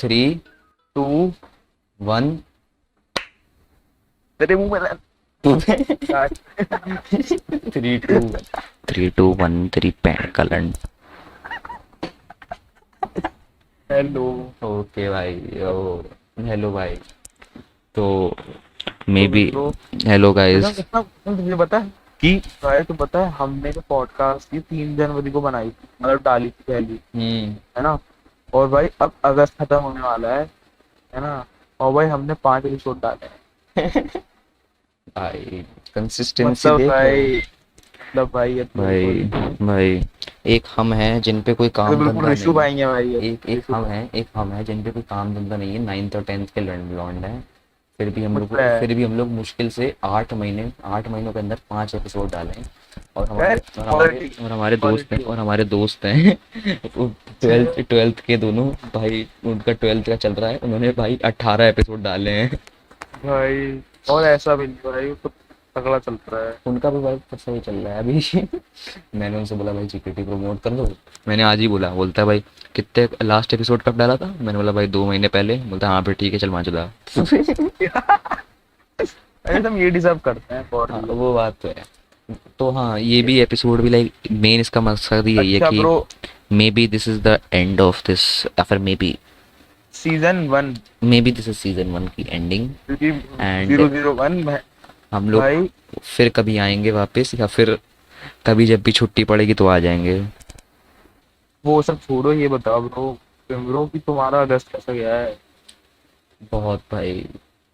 Three to. 1 तेरे मुंह में लग- 3 2 1 तेरी पैंट का लंड। हेलो। ओके भाई। ओ हेलो भाई। तो मे तो बी ब्रो, हेलो गाइस। तुझे पता है कि भाई, तो पता है हमने जो पॉडकास्ट की 3 जनवरी को बनाई थी, मतलब डाली थी पहली, हम्म। है ना। और भाई अब अगस्त खत्म होने वाला है ना। और भाई हमने 5 एपिसोड डाले हैं। भाई कंसिस्टेंसी मतलब देख लो। भाई, मतलब भाई ये तो भाई भाई एक हम हैं जिन पे कोई ये तो काम बिल्कुल धंधा ऋषु नहीं भाई है भाई, ये है। एक एक ऋषु हम भाई। हैं एक हम हैं जिन पे कोई काम धंधा नहीं है, 9th और 10th के लौंड हैं। मुझ पे है। फिर भी हम लोग मुश्किल से 8 महीनों के अंदर 5 एपिसोड डाले हैं। और यार, हमारे और हमारे क्वालिटी और हमारे दोस्त हैं क्वालिटी और हमारे दोस्त हैं वो ट्वेल्थ के दोनों भाई, उनका 12th का चल रहा है, उन्होंने भाई 18 एपिसोड डाले हैं। भाई। और ऐसा भी नहीं भाई, वो तो तगड़ा चल रहा है। उनका भी भाई सही चल रहा है अभी। मैंने उनसे बोला भाई जीकेटी प्रमोट कर दो। मैंने आज ही बोलता है भाई कितने लास्ट एपिसोड कब डाला था, मैंने बोला भाई 2 महीने पहले, बोलता हाँ फिर ठीक है चल वहाँ चला। अरे तुम ये डिजर्व करते हैं फॉर हाँ रियल। वो बात तो है। तो हाँ ये भी एपिसोड भी लाइक मेन इसका मकसद ही यही है अच्छा कि bro, may be this is the end of this, या फिर season 1, may be this is season 1 की एंडिंग। क्योंकि एंड 001 हम लोग भाई। फिर कभी आएंगे वापस, या फिर कभी जब भी छुट्टी पड़ेगी तो आ जाएंगे। वो सब छोड़ो, ये बताओ ब्रो, ब्रो कि तुम्हारा अगस्त कैसा गया है। बहुत भाई।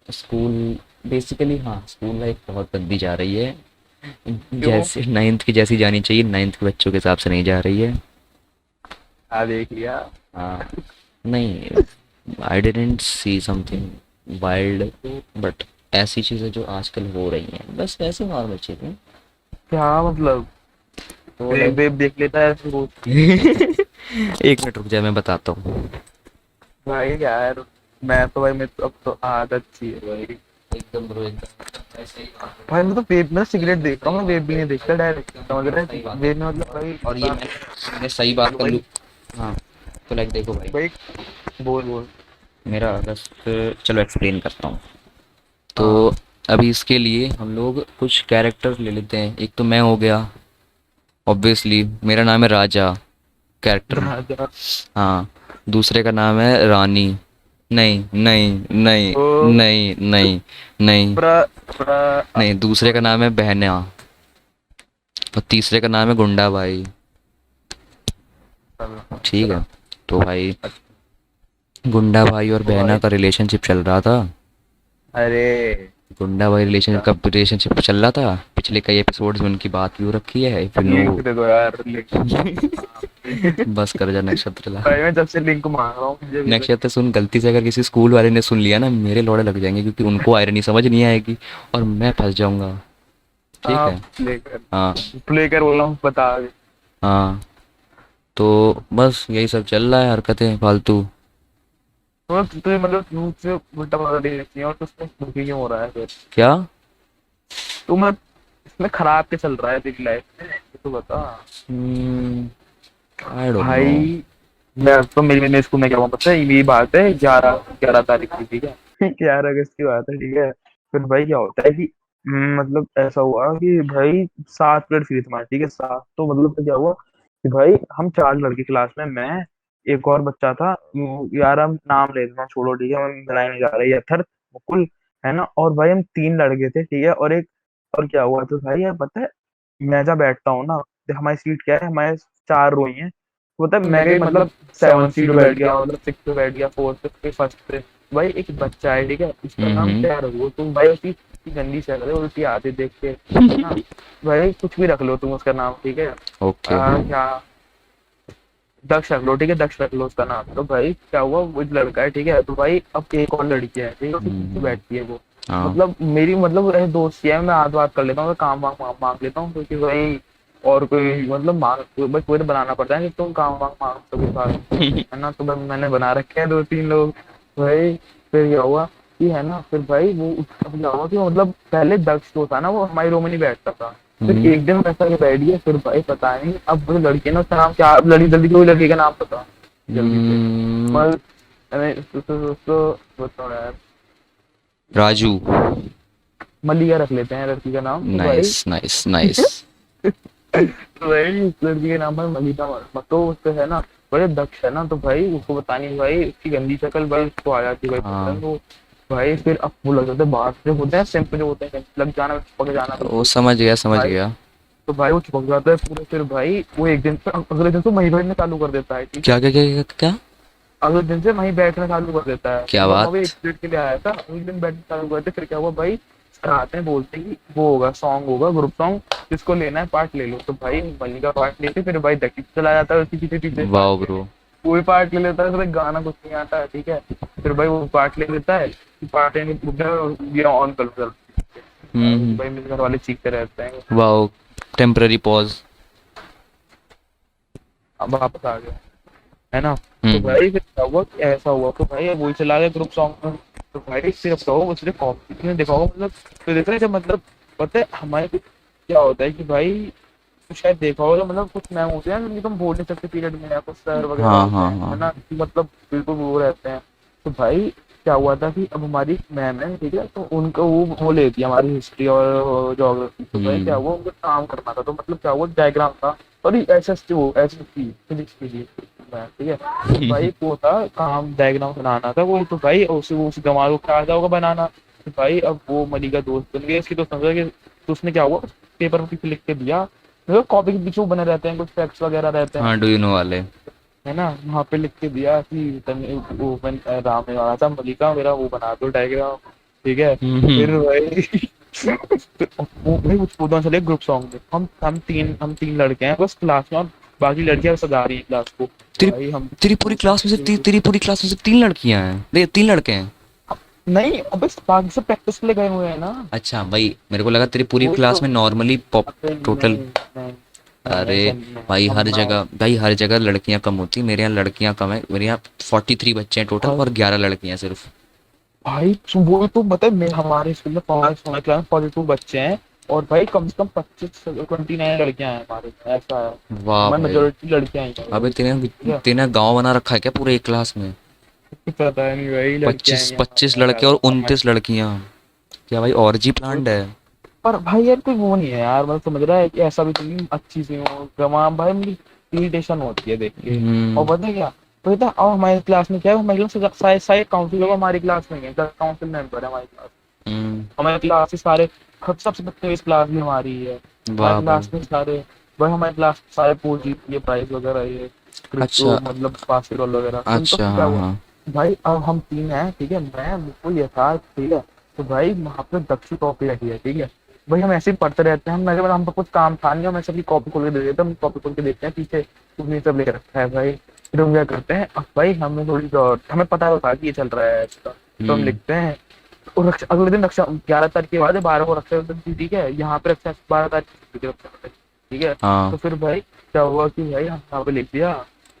स्कूल बेसिकली हाँ स्कूल लाइफ बहुत गंदी जा रही है। क्यों? जैसे 9th की जैसी जानी चाहिए 9th के बच्चों के हिसाब से नहीं जा रही है। देख लिया। हाँ नहीं, I didn't see something wild, but ऐसी चीज़ें जो आजकल हो रही हैं बस वैसे नॉर्मल चीज़ें। क्या मतलब? तो वेब लाइक वेब देख लेता है ऐसे रोज? 1 मिनट रुक जा मैं बताता हूँ। भाई यार, मैं तो भाई, मैं तो अब तो आदत सी है भाई। एकदम ब्रो एकदम ऐसे ही बात भाई मैं तो वेब में सिगरेट देखता हूँ, मैं वेब भी नहीं देखता डायरेक्ट, एकदम समझ एकदम रहे सही हैं बात वेब में, है। मतलब भाई और ये इतना। मैंने सही बात तो कर लूँ। भाई, हाँ तो लाइक देखो भाई, भाई बोल बोल। मेरा अगस्त, चलो एक्सप्लेन करता हूँ। तो हाँ। अभी इसके लिए हम लोग कुछ कैरेक्टर ले लेते हैं। एक तो मैं हो गया, ऑब्वियसली मेरा नाम है राजा, कैरेक्टर। राजा। हाँ। दूसरे का नाम है रानी। नहीं नहीं नहीं ओ। नहीं नहीं नहीं प्र प्र नहीं, दूसरे का नाम है बहना। और तीसरे का नाम है गुंडा भाई। ठीक है। तो भाई गुंडा भाई और तो बहना भाई, का रिलेशनशिप चल रहा था। अरे गुंडा भाई रिलेशनशिप चल रहा था, पिछले कई एपिसोड्स में उनकी बात भी हो रखी है, इफ यू लिंक नो। दे दो यार, लिंक। हाँ, please। बस कर जा नक्षत्र ला। भाई मैं जब से लिंक मांग रहा हूँ मुझे भी नक्षत्र सुन, गलती से अगर किसी स्कूल वाले ने सुन लिया ना, मेरे लौड़े लग जाएंगे क्योंकि उनको आयरनी समझ नहीं आएगी और मैं फंस जाऊंगा। ठीक हाँ, है। प्ले कर। हाँ। प्ले कर बोल रहा हूँ, बता दे। हाँ तो बस यही सब चल रहा है, हरकतें फालतू। तो तुझे मतलब क्यों से उल्टा पता नहीं रखती है, और तो उसमें दुखी क्यों हो रहा है फिर? क्या? तू मैं इसमें खराब क्या चल रहा है तेरी लाइफ में, ये तो बता। आई डोंट नो। भाई मैं तो, मेरे स्कूल में क्या हुआ पता है, ये बात है 11 तारीख की, ठीक है। 11 अगस्त की बात है, ठीक है। फिर भाई क्या होता है कि मतलब ऐसा हुआ कि भाई 7 पीरियड फ्री थे हमारे, ठीक है, 7। तो मतलब फिर क्या हुआ कि भाई हम 4 लड़के क्लास में, मैं, एक और बच्चा था, यार हम नाम ले लेना, छोड़ो, ठीक है, हम बनाए नहीं जा रहे, अथर, मुकुल, है ना। और भाई हम 3 लड़के थे, ठीक है, और एक और क्या हुआ, तो भाई यार पता है, मैं जहाँ बैठता हूँ ना, हमारी सीट क्या है, हमारे 4 रो ही हैं। मतलब मैं कहीं मतलब 7 सीट पे बैठ गया, मतलब 6 पे बैठ गया, 4 पे, फर्स्ट पे। भाई एक बच्चा है, ठीक है, उसका नाम हम्म। क्या रखो तुम भाई, उसकी इतनी गंदी शक्ल है, उल्टी आती देख के, है ना। भाई कुछ भी रख लो तुम उसका नाम, ठीक है। ओके। क्या, दक्ष रख लो, ठीक है, दक्ष रख लो उसका नाम। तो भाई क्या हुआ, वो एक लड़का है, ठीक है, तो भाई अब एक और लड़की है, ठीक है, उसके पीछे हम्म। बैठती है वो। हाँ। मतलब मेरी, मतलब ऐसे दोस्ती है, मैं आध बात कर लेता हूँ, काम वाम मांग मांग लेता हूँ, क्योंकि भाई और कोई मतलब मांग, भाई कोई तो बनाना पड़ता है कि तुम काम वाम मांग सको साथ, है ना। तो भाई मैंने बना रखे हैं 2-3 लोग। भाई फिर क्या हुआ कि, है ना, फिर भाई वो उसका क्या हुआ कि मतलब पहले दक्ष जो था ना, वो हमारी रूम में नहीं बैठता था। फिर हम्म। एक दिन वैसा के बैठ गया, फिर भाई पता नहीं अब वो लड़की है ना, उसका नाम क्या, लड़की, जल्दी कोई लड़की का नाम पता, जल्दी से। हम्म, कमल। अरे उसको बताओ यार, राजू। मलिया रख लेते हैं लड़की का नाम, तो भाई नाइस नाइस नाइस। तो भाई उस लड़की के नाम पर मलिका वर्मा, तो उसको है ना बड़े दक्ष है ना, तो भाई उसको बतानी भाई उसकी गंदी शक्ल भाई उसको आ जाती है भाई पसंद, हाँ वो भाई फिर अब वो लग जाते हैं बाहर से होते हैं सिंपल जो होते हैं लग जाना चिपक जाना वो बिल्कुल। समझ गया समझ भाई गया। तो भाई वो चिपक जाता है पूरे, फिर भाई वो एक दिन से अगले दिन से वहीं बैठने चालू कर देता है, ठीक क्या है। क्या क्या क्या, क्या? अगले दिन से वहीं बैठना चालू कर देता है, क्या वो वहाँ पे बात? एक पीरियड के लिए आया था, अगले दिन बैठना चालू करते, फिर क्या हुआ भाई सर आते हैं बोलते हैं कि वो होगा सॉन्ग होगा ग्रुप सॉन्ग, जिसको लेना है पार्ट ले लो, तो भाई मनी का पार्ट लेते, फिर भाई दक्षिण चला जाता है उसके पीछे पीछे पार्ट वाह लेने, ब्रो। वो भी पार्ट ले लेता है, फिर गाना कुछ नहीं आता है, ठीक है। फिर भाई वो पार्ट ले लेता है, पार्ट लेने ऑन कर लो हम्म। भाई, मेरे घर वाले चीखते रहते हैं। वाह। Temporary pause. अब वापस आ गया, है ना। तो हम्म। भाई फिर क्या हुआ कि ऐसा हुआ, तो भाई वही चला गया ग्रुप सॉन्ग में, तो भाई सिर्फ कहो उसने कॉपी ने देखा होगा, मतलब तो देख रहे हैं जब मतलब पता है हमारे कुछ क्या होता है कि भाई तो शायद देखा होगा, मतलब कुछ मैम होते हैं जिनकी तुम बोल नहीं सकते पीरियड में, या कुछ सर वगैरह हाँ होते हाँ हैं, हाँ। है ना, कि मतलब बिल्कुल वो रहते हैं। तो भाई क्या हुआ था कि अब हमारी मैम है, ठीक है, तो उनको वो लेती है हमारी हिस्ट्री और ज्योग्राफी, तो भाई क्या हम्म। हुआ उनको काम करना था, तो मतलब क्या हुआ डायग्राम था, और एस एस टी वो एस एस टी फिजिक्स की थी मैम, ठीक है। तो भाई वो था काम डायग्राम बनाना था वो, तो भाई उस गंवार को क्या आता होगा बनाना, तो भाई अब वो मनी का दोस्त बन गया इसकी, तो समझा कि तो उसने क्या हुआ पेपर पे लिख के दिया, देखो कॉपी के पीछे वो बने रहते हैं कुछ फैक्ट्स वगैरह रहते हैं, हाँ, डू यू नो वाले। है ना, वहाँ पे लिख के दिया कि वो राम ने आ था मलिका मेरा वो बना दो डायग्राम, ठीक है। फिर हम्म। भाई फिर वो भाई वो 14 चले ग्रुप सॉन्ग में, हम तीन लड़के हैं बस क्लास में, और बाकी लड़कियां सजा रही है क्लास को, तेरी भाई हम तेरी पूरी क्लास में से तेरी पूरी क्लास में से 3 लड़कियां हैं, देख 3 लड़के हैं। नहीं अब बस बाकी सब प्रैक्टिस के लिए गए हुए हैं ना। अच्छा भाई, मेरे को लगा तेरी पूरी वो तो क्लास में नॉर्मली पॉप अबे टोटल। नहीं नहीं नहीं अरे ऐसा नहीं है, भाई, हम हर मैं जगह भाई, हर जगह लड़कियां कम होती, मेरे यहाँ लड़कियां कम है, मेरे यहाँ 43 बच्चे हैं टोटल और 11 लड़कियां सिर्फ। भाई वो तो बता हमारे स्कूल में हमारे क्लास में 42 बच्चे हैं, और भाई कम से कम 29 लड़कियां हैं हमारे में, ऐसा है वाह हमारी भाई। मेजोरिटी लड़कियां ही हैं भाई, अबे ठीक है। तेने गांव बना रखा है क्या पूरे एक क्लास में? पता नहीं भाई लड़कियां ही पच्चीस हैं हमारे 25 लड़के और यहाँ हमारे, 29 लड़कियां। क्या भाई ऑर्जी प्लान्ड है? पर भाई यार कोई वो नहीं है यार, मतलब समझ रहा है कि ऐसा भी तो नहीं अच्छी सी हो जमा, भाई मुझे इरिटेशन होती है देख के। और हम्म। पता है क्या, पता है और हमारी क्लास में क्या है, हमारी क्लास सारे काउंसिल लोग हमारी क्लास में है, 10 काउंसिल मेंबर है हमारी क्लास, हम्म। हमारी क्लास से सारे सबसे बदतमीज क्लास भी हमारी ही है, वाह हमारी भाई। क्लास में सारे भाई हमारी क्लास में सारे पोज जीतती है प्राइज वगैरह ये क्रिप्टो अच्छा मतलब बास्केटबॉल वगैरह, सुन तो अच्छा। क्या हाँ हुआ हाँ। भाई, अब हम तीन हैं, ठीक है, मैं बिल्कुल यथार्थ, ठीक है। तो भाई वहाँ पे दक्षी कॉपी रखी है, ठीक है। भाई हम ऐसे ही पढ़ते रहते हैं, मैं हम पर कुछ काम था नहीं, हम ऐसे अपनी कॉपी खोल के दे देते हैं, हम कॉपी खोल के देखते हैं पीछे उसने सब लेकर रखा है भाई, फिर हम क्या करते हैं, अब भाई हमें थोड़ी हमें पता होता है कि ये चल रहा है इसका, तो हम हम्म। लिखते हैं, और अगले दिन रक्षा 11 तारीख के बाद है, 12 को रक्षाबंधन थी, ठीक है, यहाँ पे रक्षा 12 तारीख की थी रक्षाबंधन, ठीक है। तो हाँ। फिर भाई क्या हुआ कि भाई हम यहाँ पे लिख दिया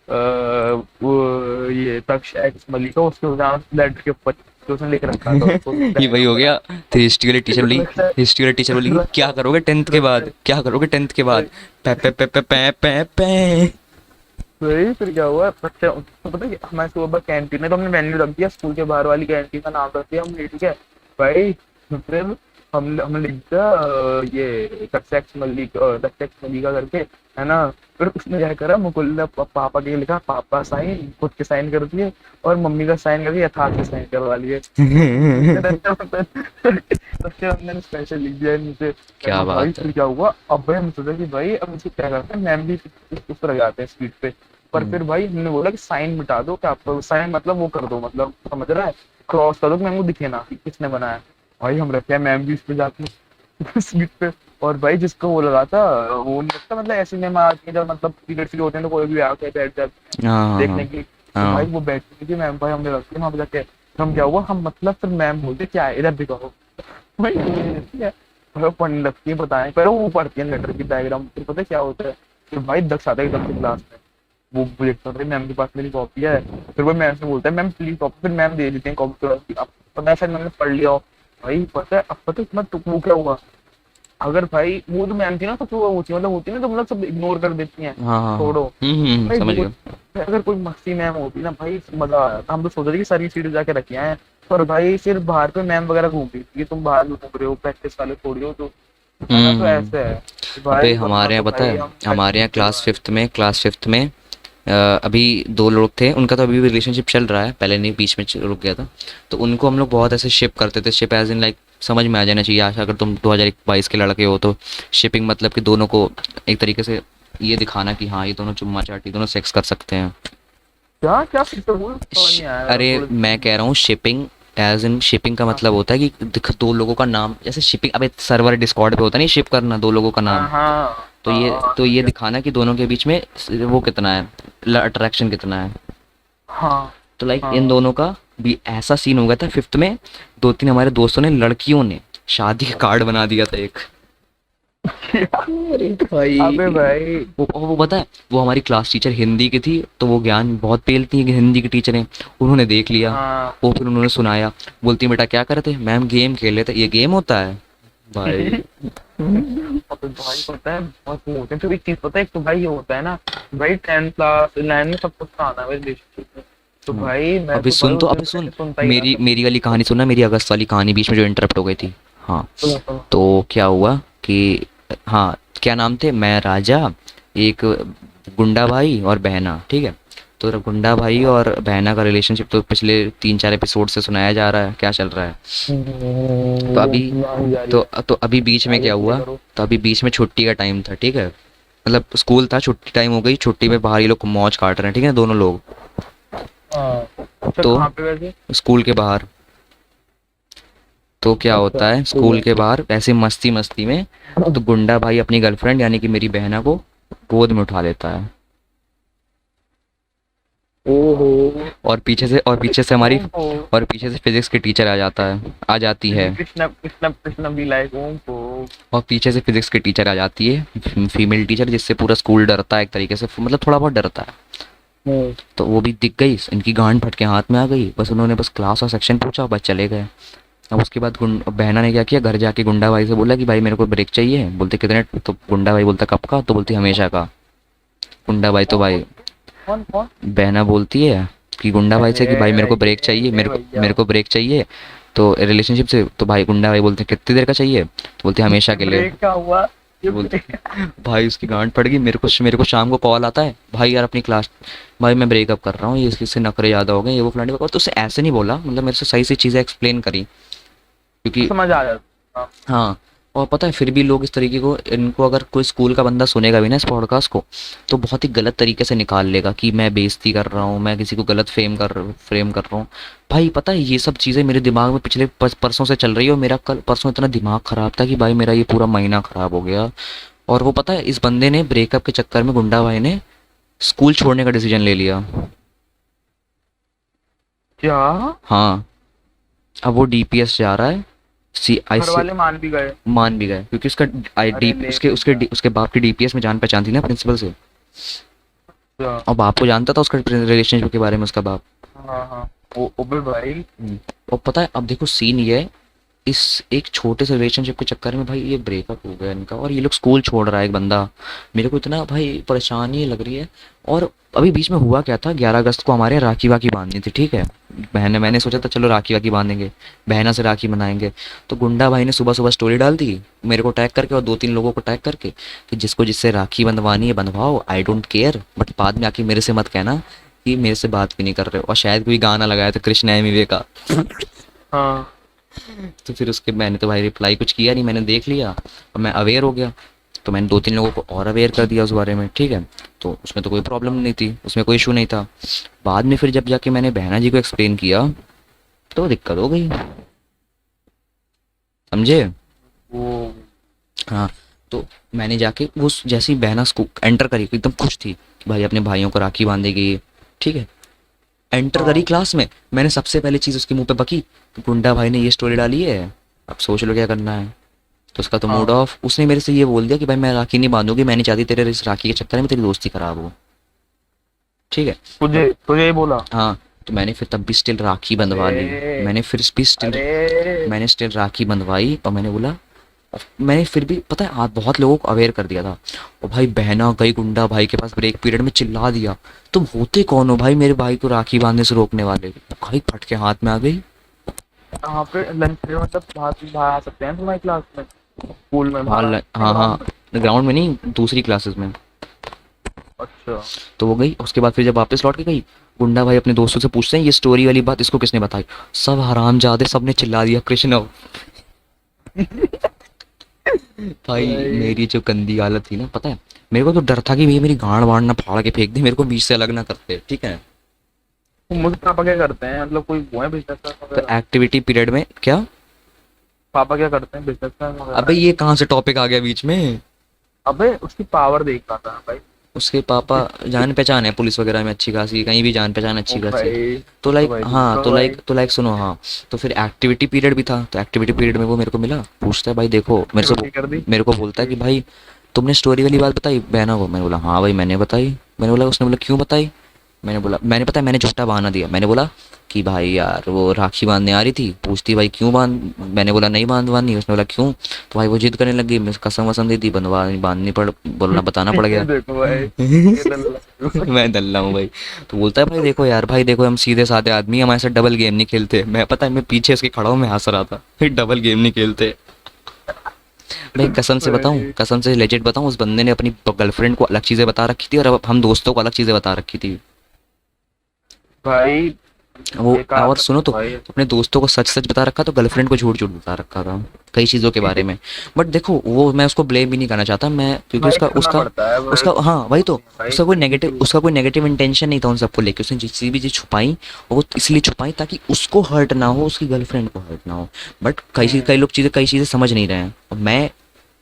वो ये तक्ष एक्स मलिका, उसके नाम लेटर के ऊपर जो उसने लिख रखा था उसको ये वही डायग्राम हो बना गया। फिर रक्षा हिस्ट्री वाली टीचर बोलेगी क्या रक्षा करोगे 10th के रक्षा बाद, क्या करोगे 10th के बाद? पे पे पे पे पे पे पे। वही फिर क्या हुआ बच्चा, तो पता है हमारे सुबह कैंटीन है, तो हमने मेन्यू रख दिया स्कूल के बाहर वाली कैंटीन का नाम रख दिया हमने, ठीक है। भाई फिर हमने लिख दिया ये दक्षेक्स मलिका करके, है ना। फिर उसने क्या करा, मुकुल ने पापा के लिखा, पापा साइन खुद के साइन कर दिए, और मम्मी का साइन करके यथार्थ के साइन करवा लिए। रक्षाबंधन स्पेशल लिख दिया नीचे, है क्या ना भाई। बात है। फिर क्या हुआ, अब भाई हम सोचा कि भाई अब इसे क्या करते हैं, मैम भी उस पर जाते हैं स्पीड पे, पर हम्म। फिर भाई हमने बोला कि साइन मिटा दो, क्या आपको साइन मतलब वो कर दो, मतलब समझ रहा है, क्रॉस कर दो कि मैम को दिखे ना कि किसने बनाया। भाई हम रखे हैं, मैम भी उस पर जाती है स्पीड पे, और भाई जिसको वो लगा था वो नहीं लगता, मतलब ऐसे में आदमी जब मतलब पीरियड फ्री होते हैं तो कोई भी आके बैठ जाते हैं हाँ हाँ देखने की, तो भाई हाँ। वो बैठी थी मैम, भाई हमने रखी वहां पे जाके, हम क्या हुआ, हम मतलब फिर मैम बोलते क्या है इधर दिखाओ, भाई वो पढ़ने लगती है बताएं, पर वो पढ़ती है लेटर की डायग्राम, फिर पता है क्या होता है, फिर भाई दक्ष आता है एकदम से क्लास में, वो देखता है मैम के पास मेरी कॉपी है, फिर वो मैम से बोलता है मैम प्लीज कॉपी, फिर मैम दे देते हैं कॉपी, अब पता है शायद मैंने पढ़ लिया हो। भाई पता है अब पता है इतना टुकड़ू क्या हुआ, अगर भाई वो जो मैम थी ना सबसे वो ऊंची मतलब होती है ना तो मतलब सब इग्नोर कर देती हैं, हाँ हाँ हाँ। छोड़ो। भाई समझ वो गया। अगर कोई मस्ती मैम होती ना भाई मजा आ जाता। हम तो सोच रहे थे कि सर की सीट जाके रखे हैं, पर भाई फिर बाहर पे मैम वगैरह घूम रही थी कि तुम बाहर में घूम रहे हो, प्रैक्टिस वाले थोड़ी हो तो, है ना। तो ऐसे है कि अबे भाई वरना हमारे तो यहाँ पता भाई है, हम हमारे प्रैक्टिस यहाँ के बाद। क्लास फिफ्थ में अभी दो लोग थे, उनका तो अभी भी रिलेशनशिप चल रहा है, पहले नहीं बीच में रुक गया था। तो उनको हम लोग बहुत ऐसे शिप करते थे, शिप एज इन लाइक समझ में आ जाना चाहिए आशा, अगर तुम 2022 के लड़के हो तो शिपिंग मतलब कि दोनों को एक तरीके से ये दिखाना कि हाँ ये दोनों चुम्मा चाटी दोनों सेक्स कर सकते हैं। क्या क्या फिर से बोल, समझ नहीं आया अरे थोड़े। मैं कह रहा हूँ शिपिंग, एज इन शिपिंग का हाँ मतलब होता है कि दो लोगों का नाम, जैसे शिपिंग अबे सर्वर डिस्कॉर्ड पे होता है नहीं, शिप करना दो लोगों का हाँ नाम। हाँ तो हाँ ये हाँ, तो ठीक ये है। दिखाना कि दोनों के बीच में वो कितना है, अट्रैक्शन कितना है। हाँ तो लाइक इन हाँ। दोनों का भी ऐसा सीन हो गया था फिफ्थ में, दो तीन हमारे दोस्तों ने, लड़कियों ने शादी का कार्ड बना दिया था एक। अरे अबे भाई, भाई। वो पता है, वो हमारी क्लास टीचर हिंदी की थी, तो वो ज्ञान बहुत पेलती है कि हिंदी की टीचर हैं। उन्होंने देख लिया, हाँ। वो फिर उन्होंने सुनाया, बोलती बेटा क्या कर रहे थे, मैम गेम खेल रहे थे, ये गेम होता है भाई। और तो भाई पता है बहुत वो होते हैं। तो एक चीज पता है, एक तो भाई ये होता है ना, भाई 10 क्लास 9 में सब कुछ तो आना है रिलेशनशिप में। तो हाँ। भाई मैं अभी तो भाई सुन, तो उस दिन अभी से सुन, ऐसे सुनता ही रहा मेरी सब मेरी वाली कहानी सुनना, मेरी अगस्त वाली कहानी बीच में जो इंटरप्ट हो गई थी। हाँ। सुनो सुनो। तो क्या हुआ कि हाँ, क्या नाम थे, मैं राजा, एक गुंडा भाई और बहना, ठीक है। तो गुंडा भाई और बहना का रिलेशनशिप तो पिछले 3-4 एपिसोड से सुनाया जा रहा है, क्या चल रहा है। तो अभी नहीं जा रही तो है। तो अभी बीच में आगे क्या पूरी हुआ, करो। तो अभी बीच में छुट्टी का टाइम था, ठीक है। मतलब स्कूल था, छुट्टी टाइम हो गई, छुट्टी में बाहर ये लोग मौज काट रहे हैं, ठीक है, दोनों लोग। हाँ। अच्छा तो कहाँ पे वैसे? स्कूल के बाहर, तो क्या अच्छा होता है ठीक स्कूल है। के बाहर ऐसे मस्ती मस्ती में, तो गुंडा भाई अपनी गर्लफ्रेंड यानी कि मेरी बहना को गोद में उठा लेता है, ओहो। और पीछे से हमारी, ओहो। और पीछे से फिजिक्स की टीचर आ जाती है, कृष्णा कृष्णा कृष्णा भी लाइक ओहो। और पीछे से फिजिक्स की टीचर आ जाती है, फीमेल टीचर, जिससे पूरा स्कूल डरता है एक तरीके से, मतलब थोड़ा बहुत डरता है। हम्म। तो वो भी दिख गई, इनकी गांड फट के हाथ में आ गई, बस उन्होंने बस क्लास और सेक्शन पूछा, बस चले गए। अब उसके बाद बहना ने क्या किया, घर जाके गुंडा भाई से बोला कि भाई मेरे को ब्रेक चाहिए, बोलते कितने, तो गुंडा भाई बोलता कब का, तो बोलती हमेशा का। गुंडा भाई तो भाई, कौन कौन? बहना बोलती है कि गुंडा भाई से कि भाई मेरे को ब्रेक चाहिए, ये भैया। मेरे को ब्रेक चाहिए, तो रिलेशनशिप से, तो भाई गुंडा भाई बोलते हैं कितनी देर का चाहिए, तो बोलते हैं हमेशा के लिए। ब्रेक क्या हुआ? ये बोलते ब्रेक। भाई उसकी गांड पड़ गई, मेरे को शाम को कॉल आता है, भाई यार अपनी क्लास, भाई मैं ब्रेकअप कर रहा हूँ, ये इससे नखरे ज़्यादा हो गए, ये वो फलाने और, तो उससे ऐसे नहीं बोला, मतलब मेरे से सही से चीज़ें एक्सप्लेन करी, क्योंकि समझ आ जाता। हाँ। हाँ। और पता है फिर भी लोग इस तरीके को, इनको अगर कोई स्कूल का बंदा सुनेगा भी ना इस पॉडकास्ट को, तो बहुत ही गलत तरीके से निकाल लेगा कि मैं बेइज्जती कर रहा हूँ, मैं किसी को गलत फ्रेम कर रहा हूँ। भाई पता है ये सब चीज़ें मेरे दिमाग में पिछले परसों से चल रही है, और मेरा कल परसों इतना दिमाग ख़राब था कि भाई मेरा ये पूरा महीना ख़राब हो गया। और वो पता है इस बंदे ने ब्रेकअप के चक्कर में, गुंडा भाई ने स्कूल छोड़ने का डिसीजन ले लिया। क्या? हाँ। अब वो डीपीएस जा रहा है, सी आई घर सी, वाले मान भी गए? मान भी गए क्योंकि उसका आई डी अरे ले उसके उसके भैया। उसके बाप की डीपीएस में जान पहचान थी ना प्रिंसिपल से। क्या? और बाप को जानता था उसका रिलेशनशिप के बारे में उसका बाप। हाँ हाँ। ओ ओबे भाई। और पता है अब देखो सीन ये है, इस एक छोटे से रिलेशनशिप के चक्कर में भाई ये ब्रेकअप हो गया इनका, और ये लोग स्कूल छोड़ रहा है एक बंदा। मेरे को इतना भाई परेशानी लग रही है। और अभी बीच में हुआ क्या था, 11 अगस्त को हमारे यहाँ राखी वाखी बांधनी थी, ठीक है। मैंने सोचा था चलो राखी वाखी बांधेंगे, बहना से राखी बनाएंगे। तो गुंडा भाई ने सुबह सुबह स्टोरी डाल दी, मेरे को टैग करके और दो तीन लोगों को टैग करके, कि जिसको जिससे राखी बंधवानी है बंधवाओ, आई डोंट केयर, बट बाद में आके मेरे से मत कहना कि मेरे से बात भी नहीं कर रहे हो। और शायद कोई गाना लगाया था कृष्ण एमिवे का। हाँ। तो फिर उसके मैंने तो भाई रिप्लाई कुछ किया नहीं, मैंने देख लिया और मैं अवेयर हो गया। तो मैंने दो तीन लोगों को और अवेयर कर दिया उस बारे में, ठीक है। तो उसमें तो कोई प्रॉब्लम नहीं थी, उसमें कोई इशू नहीं था। बाद में फिर जब जाके मैंने बहना जी को एक्सप्लेन किया, तो दिक्कत हो गई, समझे। वो। हाँ। तो मैंने जाके वो जैसी बहना स्कूल एंटर करी एकदम खुश थी कि भाई अपने भाइयों को राखी बांधेगी, ठीक है। एंटर करी हाँ क्लास में, मैंने सबसे पहले चीज़ उसके मुंह पे बकी कि गुंडा भाई ने ये स्टोरी डाली है, अब सोच लो क्या करना है। तो उसका तो मूड हाँ। ऑफ, उसने मेरे से ये बोल दिया कि भाई मैं राखी नहीं बांधूंगी, मैं नहीं चाहती तेरे इस राखी के चक्कर में तेरी दोस्ती खराब हो, ठीक है। तुझे तुझे ही बोला? हाँ। तो मैंने फिर तब भी स्टिल राखी बंधवा ली, अरे। मैंने फिर भी स्टिल अरे। मैंने स्टिल राखी बंधवाई, और मैंने बोला मैंने फिर भी पता है आज बहुत लोगों को अवेयर कर दिया था। और भाई बहना गई गुंडा भाई के पास ब्रेक पीरियड में चिल्ला दिया, तुम होते कौन हो भाई मेरे भाई को राखी बांधने से रोकने वाले। भाई फट के हाथ में आ गई। यहाँ पे लंच पीरियड मतलब बाहर आ सकते हैं तुम्हारी क्लास में, स्कूल में हाँ बाहर हाँ ग्राउंड हाँ, में? ग्राउंड में नहीं, दूसरी क्लासेस में। अच्छा। तो वो गई, उसके बाद फिर जब वापस लौट के गई, गुंडा भाई अपने दोस्तों से पूछते हैं ये स्टोरी वाली बात इसको किसने बताई। सब हरामजादे सबने चिल्ला दिया कृष्ण। भाई भाई मेरी जो गंदी हालत थी ना, पता है मेरे को तो डर था कि ये मेरी गांड वाड़ ना फाड़ के फेंक दे, मेरे को बीच से अलग ना करते, ठीक है। तो मुझे पापा क्या करते हैं, मतलब कोई वो है बिजनेस तो वगैरह? एक्टिविटी पीरियड में क्या। पापा क्या करते हैं, बिजनेस अबे वगैरह? ये कहाँ से टॉपिक आ गया बीच में। अबे उसकी पावर देख रहा था भाई। उसके पापा जान पहचान है पुलिस वगैरह में अच्छी खासी, कहीं भी जान पहचान ओ अच्छी खासी है। भाई, तो तो लाइक भाई हाँ, तो तो भाई। लाइक सुनो हाँ। तो फिर एक्टिविटी पीरियड भी था, तो एक्टिविटी पीरियड में वो मेरे को मिला, पूछता है भाई देखो मेरे से एक्टिविटी कर दी। मेरे को बोलता है कि भाई तुमने स्टोरी वाली बात बताई बहना को। मैंने बोला हाँ भाई मैंने बताई। मैंने बोला, उसने बोला क्यों बताई। मैंने बोला मैंने पता है मैंने झूठा बहाना दिया। मैंने बोला कि भाई यार वो राखी बांधने आ रही थी, पूछती भाई क्यों बांध, मैंने बोला नहीं बांधवानी। उसने बोला क्यों, तो भाई वो जिद करने लगी, मैं कसम वसम दी थी बंधवा बांधनी पड़, बोलना बताना पड़ गया। देखो भाई, ये लल्ला। मैं दल्ला हूँ भाई। तो बोलता है भाई देखो यार, भाई देखो हम सीधे साधे आदमी, हमारे साथ डबल गेम नहीं खेलते। मैं पता है मैं पीछे उसके खड़ा हूँ, मैं हंस रहा था, फिर डबल गेम नहीं खेलते। भाई कसम से बताऊं, भाई कसम से लेजिट बताऊं, उस बंदे ने अपनी गर्लफ्रेंड को अलग चीजें बता रखी थी और अब हम दोस्तों को अलग चीजें बता रखी थी। भाई वो बेकार और करते सुनो हैं तो भाई। अपने दोस्तों को सच सच बता रखा, तो गर्लफ्रेंड को झूठ झूठ बता रखा था कई चीज़ों के बारे में। बट देखो वो मैं उसको ब्लेम भी नहीं करना चाहता मैं, क्योंकि भाई उसका करना उसका पड़ता है भाई, उसका हाँ वही तो, भाई उसका कोई नेगेटिव इंटेंशन नहीं था उन सबको लेके। उसने जितनी भी चीज़ छुपाई वो इसलिए छुपाई ताकि उसको हर्ट ना हो, उसकी गर्लफ्रेंड को हर्ट ना हो। बट कई लोग चीज़ें कई चीज़ें समझ नहीं रहे हैं, और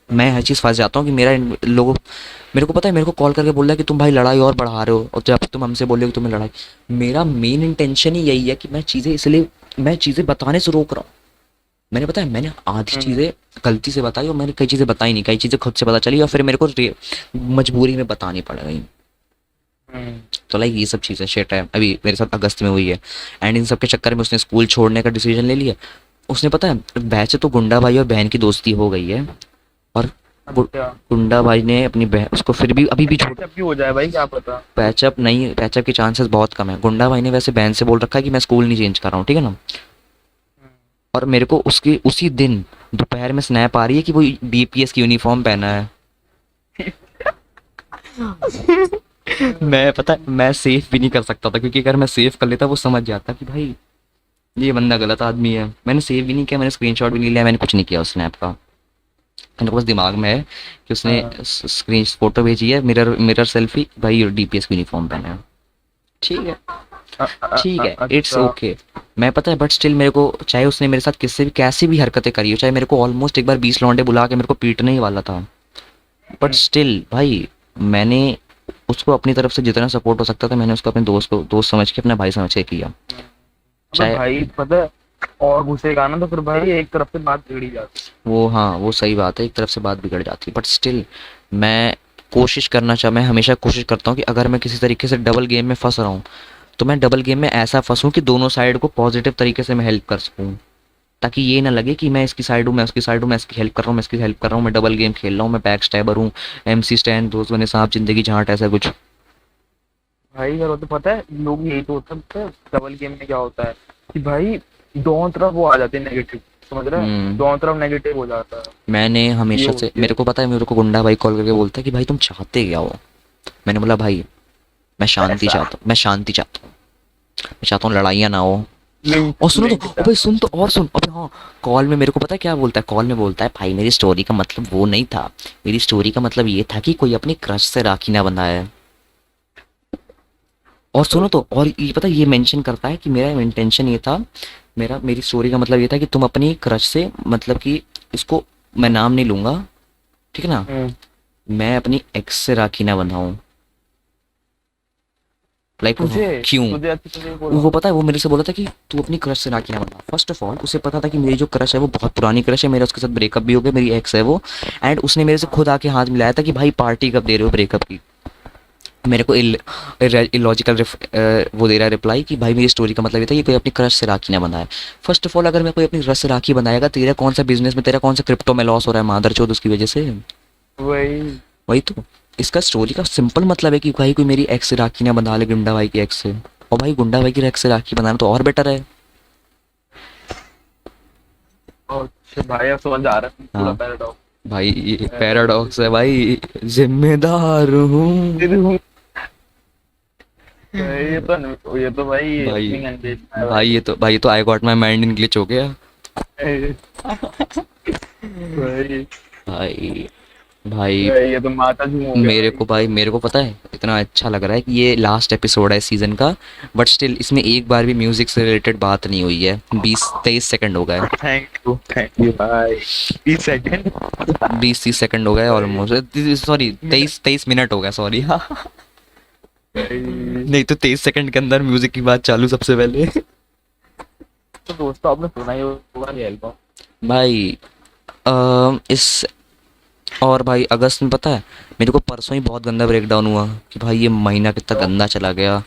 मैं हर चीज़ फंस जाता हूँ कि लोगों मेरे को पता है, मेरे को कॉल करके बोल रहा है कि तुम भाई लड़ाई और बढ़ा रहे हो, और जब तुम हमसे बोल रहे हो कि तुम्हें लड़ाई। मेरा मेन इंटेंशन ही यही है कि मैं चीज़ें बताने से रोक रहा हूँ। मैंने पता है मैंने आधी हम्म, चीज़ें गलती से बताई और मैंने कई चीज़ें बताई नहीं, कई चीज़ें खुद से पता चली और फिर मेरे को मजबूरी में बतानी पड़ गई। हम्म, तो लाइक ये सब चीज़ें शेट है, अभी मेरे साथ अगस्त में हुई है। एंड इन सब के चक्कर में उसने स्कूल छोड़ने का डिसीजन ले लिया। उसने पता है वैसे तो गुंडा भाई और बहन की दोस्ती हो गई है, और गु- अच्छा। गुंडा भाई ने अपनी बहन उसको फिर भी अभी भी छोड़, पैचअप भी हो जाए भाई, क्या पता। पैचअप नहीं, पैचअप के चांसेस बहुत कम है। गुंडा भाई ने वैसे बहन से बोल रखा है कि मैं स्कूल नहीं चेंज कर रहा हूँ, ठीक है ना। और मेरे को उसकी उसी दिन दोपहर में स्नैप आ रही है कि वो बीपीएस की यूनिफॉर्म पहना है। मैं पता है मैं सेफ भी नहीं कर सकता था, क्योंकि अगर मैं सेफ कर लेता वो समझ जाता कि भाई ये बंदा गलत आदमी है। मैंने सेव भी नहीं किया, मैंने स्क्रीनशॉट भी नहीं लिया, मैंने कुछ नहीं किया उस स्नैप का। मेरे को बस दिमाग में है कि उसने हाँ, स्क्रीन फोटो भेजी है, मिरर मिरर सेल्फी, भाई डीपीएस की यूनिफॉर्म पहना है। ठीक है, ठीक है, इट्स अच्छा। ओके। मैं पता है बट स्टिल मेरे को, चाहे उसने मेरे साथ किससे भी कैसी भी हरकतें करी हो, चाहे मेरे को ऑलमोस्ट एक बार 20 लौंडे बुला के मेरे को पीटने ही वाला था, बट हम्म, स्टिल भाई मैंने उसको अपनी तरफ से जितना सपोर्ट हो सकता था मैंने उसको अपने दोस्त को दोस्त समझ के, अपना भाई समझ के किया। अबे चाहे भाई पता है, और घुसेगा ना तो फिर भाई एक तरफ से बात बिगड़ी जाती वो, हाँ वो सही बात है, एक तरफ से बात बिगड़ जाती है, बट स्टिल मैं मैं हमेशा कोशिश करता हूँ कि अगर मैं किसी तरीके से डबल गेम में फंस रहा हूँ, तो मैं डबल गेम में ऐसा फंसूँ कि दोनों साइड को पॉजिटिव तरीके से मैं हेल्प कर सकूँ, ताकि ये ना लगे कि मैं इसकी साइड हूँ, मैं उसकी साइड हूँ, मैं इसकी हेल्प कर रहा हूँ, मैं इसकी हेल्प कर रहा हूँ, मैं डबल गेम खेल रहा हूँ, मैं बैक स्टैबर हूँ, एमसी स्टैन, दोस्त बने सांप जिंदगी झांट, ऐसा कुछ। भाई। यार वो तो पता है, लोग यही तो होता है, पता है डबल गेम में क्या होता है कि भाई दोनों तरफ वो आ जाते हैं नेगेटिव, समझ रहे हैं, हम्म। दोनों तरफ नेगेटिव हो जाता है। मैंने ये हमेशा से, होती है। मेरे को पता है मेरे को गुंडा भाई कॉल करके बोलता है कि भाई तुम चाहते क्या हो। मैंने बोला भाई मैं शांति पैसा। चाहता हूँ, मैं शांति चाहता हूँ, मैं चाहता हूँ लड़ाइयाँ ना हो। लिंक और सुनो तो, लिंक अबे सुन तो और सुन, अबे हाँ, कॉल में मेरे को पता है क्या बोलता है, कॉल में बोलता है भाई मेरी स्टोरी का मतलब वो नहीं था, मेरी स्टोरी का मतलब ये था कि कोई अपनी क्रश से राखी ना बंधाए। और सुनो तो, और ये पता है ये मेंशन करता है कि मेरा इंटेंशन ये था, मेरी स्टोरी का मतलब ये था कि तुम अपनी क्रश से, मतलब कि इसको मैं नाम नहीं लूंगा, ठीक है ना, हम्म, मैं अपनी एक्स से राखी ना बंधाऊं। लाइक तुझे क्यों, तुझे अच्छा तुझे बोला। वो पता है वो मेरे से बोला था कि तू अपनी क्रश से राखी ना बंधा। फर्स्ट ऑफ ऑल उसे पता था कि मेरी जो क्रश है वो बहुत पुरानी क्रश है, मेरा उसके साथ ब्रेकअप भी हो गया, मेरी एक्स है वो। एंड उसने मेरे से खुद आके हाथ मिलाया था कि भाई पार्टी कब दे रहे हो ब्रेकअप की। मेरे को इलॉजिकल वो दे रहा है रिप्लाई कि भाई मेरी स्टोरी का मतलब ये था कि कोई अपनी क्रश से राखी ना बनाए। फर्स्ट ऑफ ऑल अगर मैं कोई अपनी क्रश से राखी बनाएगा, तेरा कौन सा बिजनेस में, तेरा कौन सा क्रिप्टो में लॉस हो रहा है मादरचोद उसकी वजह से। वही। वही तो। इसका स्टोरी का सिंपल मतलब है कि भाई कोई मेरी एक्स से राखी ना बना ले गुंडा भाई की एक्स से। और भाई गुंडा भाई की एक्स से राखी बनाना तो और बेटर है। अच्छा भाई अब समझ आ रहा है पूरा हाँ पैराडॉक्स। भाई ये पैराडॉक्स है भाई, जिम्मेदार हूँ। ये तो भाई भाई अपनी अंदेशा है भाई भाई। ये तो I got my mind in glitch हो गया। भाई भाई भाई भाई, ये तो माता जी हो गया भाई। मेरे को पता है इतना अच्छा लग रहा है कि ये लास्ट एपिसोड है सीजन का, बट स्टिल इसमें एक बार भी म्यूजिक से रिलेटेड बात नहीं हुई है। 20-23 सेकंड हो गए। थैंक यू भाई। 30 सेकंड। 20-30 सेकंड हो गए ऑलमोस्ट, सॉरी 23 मिनट हो गए, सॉरी हाँ। भाई नहीं तो 23 सेकंड के अंदर म्यूजिक की बात चालू सबसे पहले। तो दोस्तों आपने सुना ही होगा ये एल्बम। भाई इस और भाई अगस्त में पता है मेरे को परसों ही बहुत गंदा ब्रेकडाउन हुआ कि भाई ये महीना कितना तो गंदा चला गया।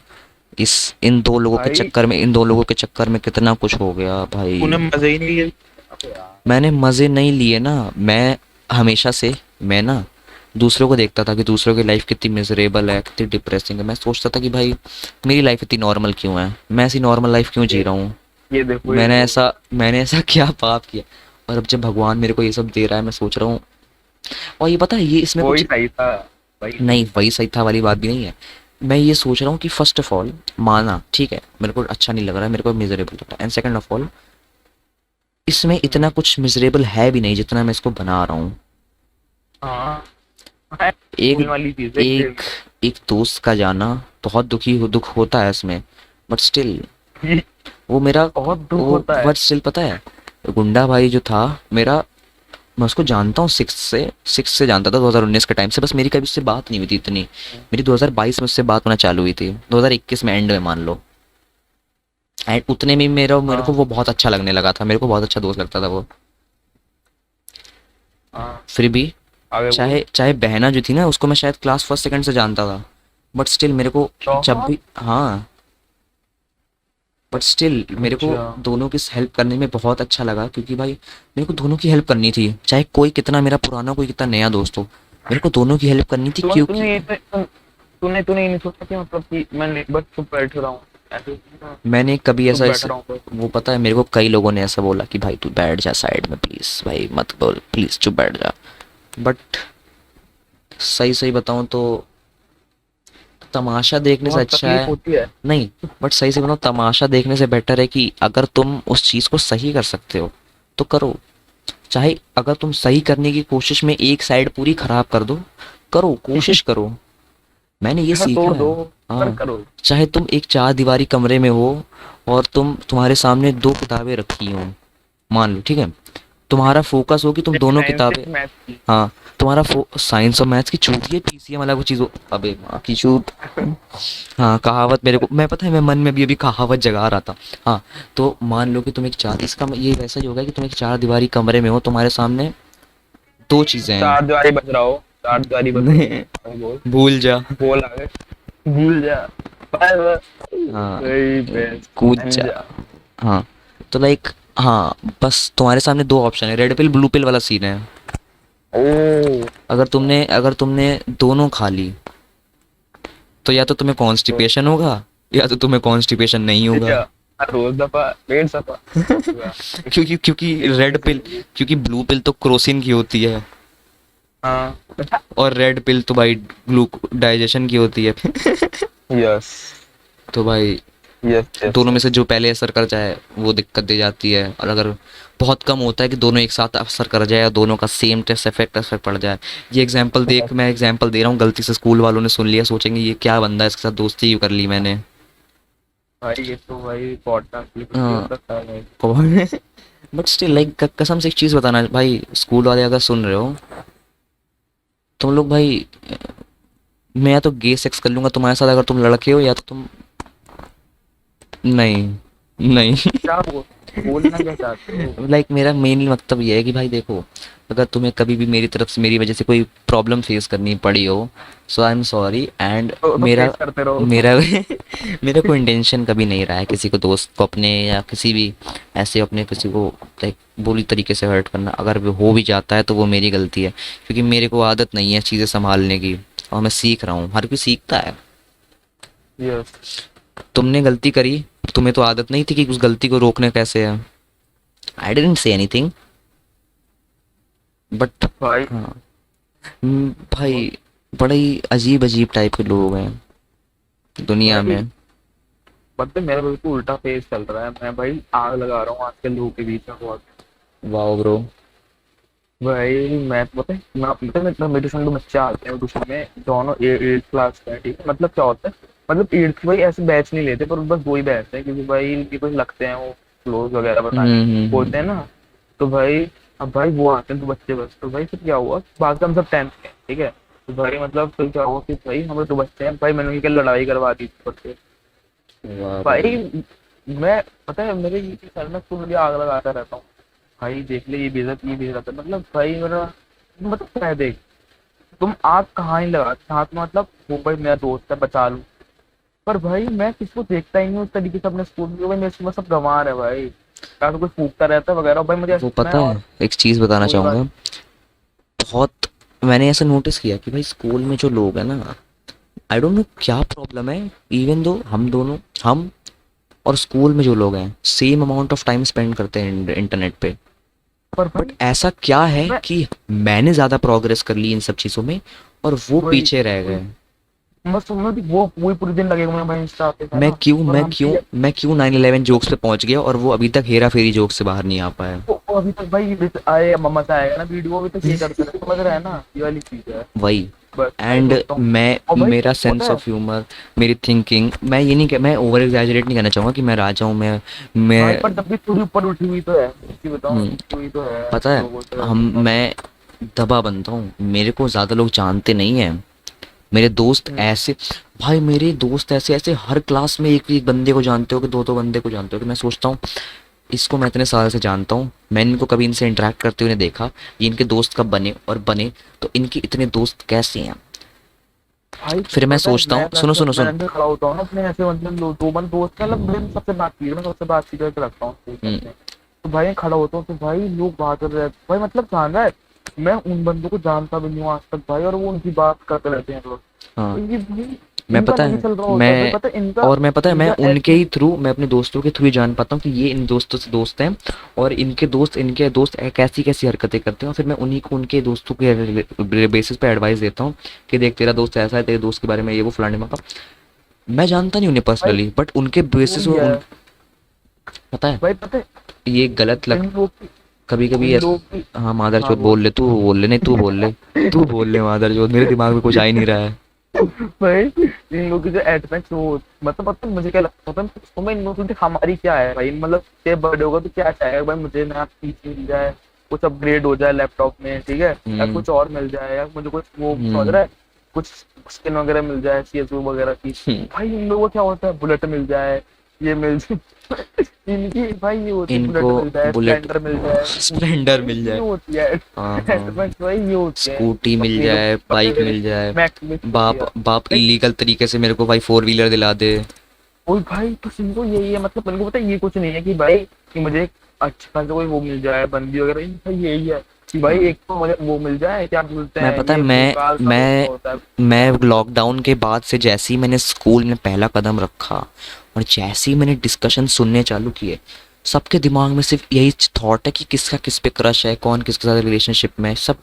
इस इन दो लोगों के भाई चक्कर में, इन दो लोगों के चक्कर में कितना कुछ हो गया तूने भाई। मजे ही नहीं लिए। अबे यार। मैंने मज़े नहीं लिए ना। मैं हमेशा से, मैं ना दूसरों को देखता था कि दूसरों की लाइफ कितनी मिजरेबल है, कितनी डिप्रेसिंग है। मैं सोचता था कि भाई मेरी लाइफ इतनी नॉर्मल क्यों है, मैं ऐसी नॉर्मल लाइफ क्यों जी ये रहा हूँ। ये देखो ये देखो। मैंने ऐसा क्या पाप किया। और अब जब भगवान मेरे को ये सब दे रहा है, मैं सोच रहा हूँ। और ये पता है ये इसमें वही कुछ सही था। वही नहीं, सही था। वही सही था वाली बात भी नहीं है। मैं ये सोच रहा हूँ कि फर्स्ट ऑफ ऑल माना ठीक है मेरे को अच्छा नहीं लग रहा है, मेरे को मिजरेबल लग रहा है, एंड सेकंड ऑफ ऑल इसमें इतना हम्म, कुछ मिजरेबल है भी नहीं जितना मैं इसको बना रहा हूँ। हाँ है एक भूलने वाली चीज है एक एक दोस्त का जाना बहुत दुख होता है इसमें, बट स्टिल ये वो मेरा बहुत दुख वो होता है। बट स्टिल पता है गुंडा भाई जो था मेरा, मैं उसको जानता हूँ सिक्स से जानता था 2019 के टाइम से, बस मेरी कभी उससे बात नहीं हुई थी इतनी। मेरी 2022 में उससे बात होना चालू हुई थी, 2021 में एंड में मान लो। एंड उतने में मेरे को हाँ वो बहुत अच्छा लगने लगा था, मेरे को बहुत अच्छा दोस्त लगता था वो। हाँ। फिर भी आगे बोल। चाहे चाहे बहना जो थी ना उसको मैं शायद क्लास फर्स्ट सेकंड से जानता था, बट स्टिल मेरे को जब चौहान। भी हाँ, बट स्टिल मेरे को अच्छा। दोनों की हेल्प करने में बहुत अच्छा लगा क्योंकि भाई मेरे को दोनों की हेल्प करनी थी, चाहे कोई कितना मेरा पुराना कोई कितना नया दोस्त हो, मेरे को दोनों की हेल्प करनी थी तूने क्योंकि तूने ये तूने तूने ये नहीं सोचा कि मतलब कि मैं बस चुप बैठ रहा हूँ ऐसे ना, मैंने कभी चुप ऐसा बैठ रहा हूँ बस। वो पता है मेरे को कई लोगों ने ऐसा बोला कि भाई तू बैठ जा साइड में प्लीज, भाई मत बोल प्लीज चुप बैठ जा। बट सही सही बताऊं तो तमाशा देखने से बहुत अच्छा तकलीफ है। होती है। नहीं, बट सही से बताऊं तमाशा देखने से बेटर है कि अगर तुम उस चीज को सही कर सकते हो तो करो। चाहे अगर तुम सही करने की कोशिश में एक साइड पूरी खराब कर दो, करो कोशिश करो। मैंने ये घर सीखा तोड़ है। दो पर हाँ, करो। चाहे तुम एक चार दीवारी कमरे में हो और तुम्हारे सामने दो किताबें रखी हों, मान लो ठीक है, तुम्हारा फोकस हो कि तुम एक दोनों साइंस किताबें, एक मैथ की। हाँ तुम्हारा साइंस और मैथ्स की छूट है, पीसीएम वाला वो चीज़ अबे माँ की छूट। हाँ कहावत मेरे को, मैं पता है मैं मन में भी अभी कहावत जगा रहा था। हाँ तो मान लो कि तुम एक चार, इसका ये वैसा ही होगा कि तुम एक चार दीवारी कमरे में हो, तुम्हारे सामने दो चीज़ें हैं। चार दिवारी बज रहा हो। चार दिवारी बज रहा नहीं, हो। बोल। भूल जा। बोल आगे। भूल जा। Bye bye. हाँ वही बेस्ट। कूद जा। जा। हाँ तो लाइक हाँ बस तुम्हारे सामने दो ऑप्शन है, रेड पिल ब्लू पिल वाला सीन है। ओ। अगर तुमने दोनों खा ली तो या तो तुम्हें तो कॉन्स्टिपेशन होगा या तो तुम्हें कॉन्स्टिपेशन नहीं होगा। क्या रोज दफा डेढ़ दफा। क्योंकि क्योंकि रेड पिल, क्योंकि ब्लू पिल तो क्रोसिन की होती है हाँ। और रेड पिल तो भाई ग्लू डाइजेशन की होती है। यस तो भाई यस यस दोनों में यस। से जो पहले असर कर जाए वो दिक्कत दे जाती है, और अगर बहुत कम होता है कि दोनों एक साथ असर कर जाए या दोनों का सेम टेस्ट इफेक्ट असर पड़ जाए। ये एग्जांपल देख, मैं एग्जांपल दे रहा हूँ, गलती से स्कूल वालों ने सुन लिया सोचेंगे ये क्या बंदा है, इसके साथ दोस्ती क्यों कर ली मैंने। भाई ये तो भाई पॉडकास्ट लिख के हो हाँ सकता है भाई। कौन बट स्टिल लाइक कसम से एक चीज़ बताना भाई, स्कूल वाले अगर सुन रहे हो तुम लोग भाई, मैं या तो गे सेक्स कर लूंगा तुम्हारे साथ अगर तुम लड़के हो, या तो तुम नहीं नहीं। क्या बोल बोलना क्या चाहते हो? लाइक मेरा मेन मतलब ये है कि भाई देखो, अगर तुम्हें कभी भी मेरी तरफ से मेरी वजह से कोई प्रॉब्लम फेस करनी पड़ी हो, सो आई एम सॉरी। एंड तो मेरा फेस करते रहो। मेरा मेरा कोई इंटेंशन कभी नहीं रहा है किसी को, दोस्त को अपने या किसी भी ऐसे अपने किसी को लाइक बुरी तरीके से हर्ट करना। अगर वो हो भी जाता है तो वो मेरी गलती है, क्योंकि मेरे को आदत नहीं है चीज़ें संभालने की, और मैं सीख रहा हूँ, हर कोई सीखता है। यस तुमने गलती करी, तुम्हें तो आदत नहीं थी कि उस गलती को रोकने कैसे है। I didn't say anything, but भाई। हाँ। भाई बड़े ही अजीब अजीब टाइप के लोग हैं दुनिया भाई में। मतलब मेरा बिल्कुल उल्टा फेस चल रहा है, मैं भाई आग लगा रहा हूँ आजकल लोगों के बीच में बहुत। Wow bro. भाई मैं पता है मैं मतलब मेरे संग दो बच्चे आते हैं ट्यूशन में, दोनों 8th क्लास का है, ठीक है। मतलब क्या होता है, मतलब 8th भाई ऐसे बैच नहीं लेते, पर बस दो ही बैच है, क्योंकि भाई इनके कुछ लगते हैं वो क्लोज वगैरह बताने हम्म। बोलते हैं ना। तो भाई अब भाई वो आते हैं तो बच्चे बस, तो भाई फिर क्या हुआ, बाकी हम सब 10th के हैं, ठीक है। तो भाई मतलब फिर क्या हुआ कि भाई हमारे दो बच्चे हैं, भाई मैंने उनकी क्या लड़ाई करवा दी थी। वाह भाई भाई। मैं पता है मेरे ये सर में खुद भी आग लगाता रहता हूँ। भाई देख ले ये बेइज्जत है, मतलब भाई मेरा मतलब क्या है, देख तुम आग कहाँ ही लगाते हाथ में, मतलब वो भाई मेरा दोस्त है बचा लूं, पर भाई मैं किसी को देखता ही नहीं उस तरीके से अपने स्कूल में, भाई मेरे स्कूल में सब गंवार है भाई, या तो कुछ फूकता रहता है वगैरह, भाई मुझे वो मैं पता और है, एक चीज़ बताना कोई बात। चाहूँगा। बहुत मैंने ऐसा नोटिस किया कि भाई स्कूल में जो लोग हैं ना, आई डोंट नो क्या प्रॉब्लम है। इवन दो हम दोनों, हम और स्कूल में जो लोग हैं same amount of time spend करते हैं इंटरनेट पे, पर बट भाई ऐसा क्या है मैं कि मैंने ज़्यादा प्रोग्रेस कर ली इन सब चीज़ों में और वो वही पीछे रह वही गए। बस सुनो कि वो वही पूरे दिन लगे हुए हैं भाई इंस्टा पे, है मैं ना। क्यों और मैं हम क्यों मैं क्यों 9/11 जोक्स पे पहुंच गया और वो अभी तक हेरा फेरी जोक से बाहर नहीं आ पाया। वो अभी तक भाई आए मम्मा से आएगा ना वीडियो, अभी तक ये करते रहे, समझ रहे हैं ना, ये वाली चीज है। वही। बस मैं एंड सोचता हूँ, मैं और भाई मेरा पता सेंस है, ऑफ ह्यूमर, मेरी थिंकिंग, मैं ये नहीं मैं ओवर एग्जैजरेट नहीं करना चाहूँगा कि मैं राजा हूँ। मैं भाई पर तब भी थोड़ी ऊपर उठी हुई तो है, सच्ची बताऊँ हम्म, उठी हुई तो है पता है, लोगों से हम अब। मैं दबा बनता हूँ, मेरे को ज़्यादा लोग जानते नहीं हैं। मेरे दोस्त हम्म, ऐसे, भाई मेरे दोस्त ऐसे ऐसे हर क्लास में एक एक बंदे को जानते हो कि दो दो बंदे को जानते हो, कि मैं सोचता हूँ इसको मैं इतने साल से जानता हूँ, मैंने इनको कभी इनसे इंटरेक्ट करते हुए नहीं देखा, ये इनके दोस्त कब बने, और बने तो इनके इतने दोस्त कैसे हैं। भाई फिर मैं पता है सोचता हूँ, सुनो सुनो मैं सुनो। अंदर खड़ा होता हूँ ना अपने ऐसे, मतलब दो बंद दोस्त हैं, मतलब मैं सबसे बातचीत मैं सबसे बातचीत करके रखता हूँ स्कूल में हम्म। अपने। तो भाई खड़ा होता हूँ तो भाई लोग बात कर रहे हैं, भाई मतलब जान रहा है, मैं उन बंदों को जानता भी नहीं हूँ आज तक भाई, और वो उनकी बात करते रहते हैं लोग। तो हाँ, ये भाई मैं इनका पता नहीं है चल रहा होता है भाई, मैं पता है इनका और मैं पता है मैं इनका उनके ऐसे। ही थ्रू, मैं अपने दोस्तों के थ्रू ही जान पाता हूँ कि ये इन दोस्तों से दोस्त हैं, और इनके दोस्त कैसी कैसी हरकतें करते हैं, और फिर मैं उन्हीं को उनके दोस्तों के बेसिस पे एडवाइस देता हूँ कि देख तेरा दोस्त ऐसा है, तेरे दोस्त के बारे में ये वो फलाने का। मैं जानता नहीं उन्हें भाई पर्सनली, बट उनके बेसिस वही में है, उन पता है भाई पता है ये गलत लग इन लोग की कभी कभी इन ऐसा। लोग की हाँ मादर हाँ चौथ बोल। बोल ले, तू बोल ले, नहीं तू बोल ले, तू बोल ले मादर चौथ, मेरे दिमाग में कुछ आ ही नहीं रहा है। भाई इन लोगों की जो एडमेंट्स हो, मतलब पता है मुझे क्या लगता है, तुम्हें इन लोगों से हमारी क्या है भाई, मतलब तेरे बर्थडे होगा तो क्या चाहेगा भाई, मुझे नया पीसी मिल जाए, कुछ अपग्रेड हो जाए लैपटॉप में, ठीक है, या हम्म। कुछ और मिल जाए, या मुझे कुछ वो समझ हम्म। रहा है, कुछ स्किन वगैरह मिल जाए सीएसओ वगैरह की। हम्म। भाई इन लोगों को क्या होता है, बुलेट मिल जाए, ये मिल जाए इनकी भाई ये होती है, इनको बुलेट मिल जाए, बुलेट स्प्लेंडर मिल जाए, स्कूटी, स्प्लेंडर भाई मिल ये जाए। होती है हाँ हाँ। एडमेंट्स, भाई ये होती है। स्कूटी मिल अपनी जो जाए, अपने बाइक मिल जाए, मैक्स होती बाप है बाप भाई। इलीगल तरीके से मेरे को भाई फोर व्हीलर दिला दे। और भाई तो इनको यही है, मतलब इनको पता है ये कुछ नहीं है कि भाई कि मुझे अच्छा खासा कोई वो मिल जाए बंदी वगैरह, भाई यही है कि भाई हाँ, एक तो मुझे वो मिल जाए, क्या बोलते मैं हैं पता है ये कार का वो मैं होता है। मैं लॉकडाउन के बाद से जैसे ही मैंने स्कूल में पहला कदम रखा और जैसे ही मैंने डिस्कशन सुनने चालू किए, सबके दिमाग में सिर्फ यही थॉट है कि किसका किस पे क्रश है, कौन किसके साथ रिलेशनशिप में है, सब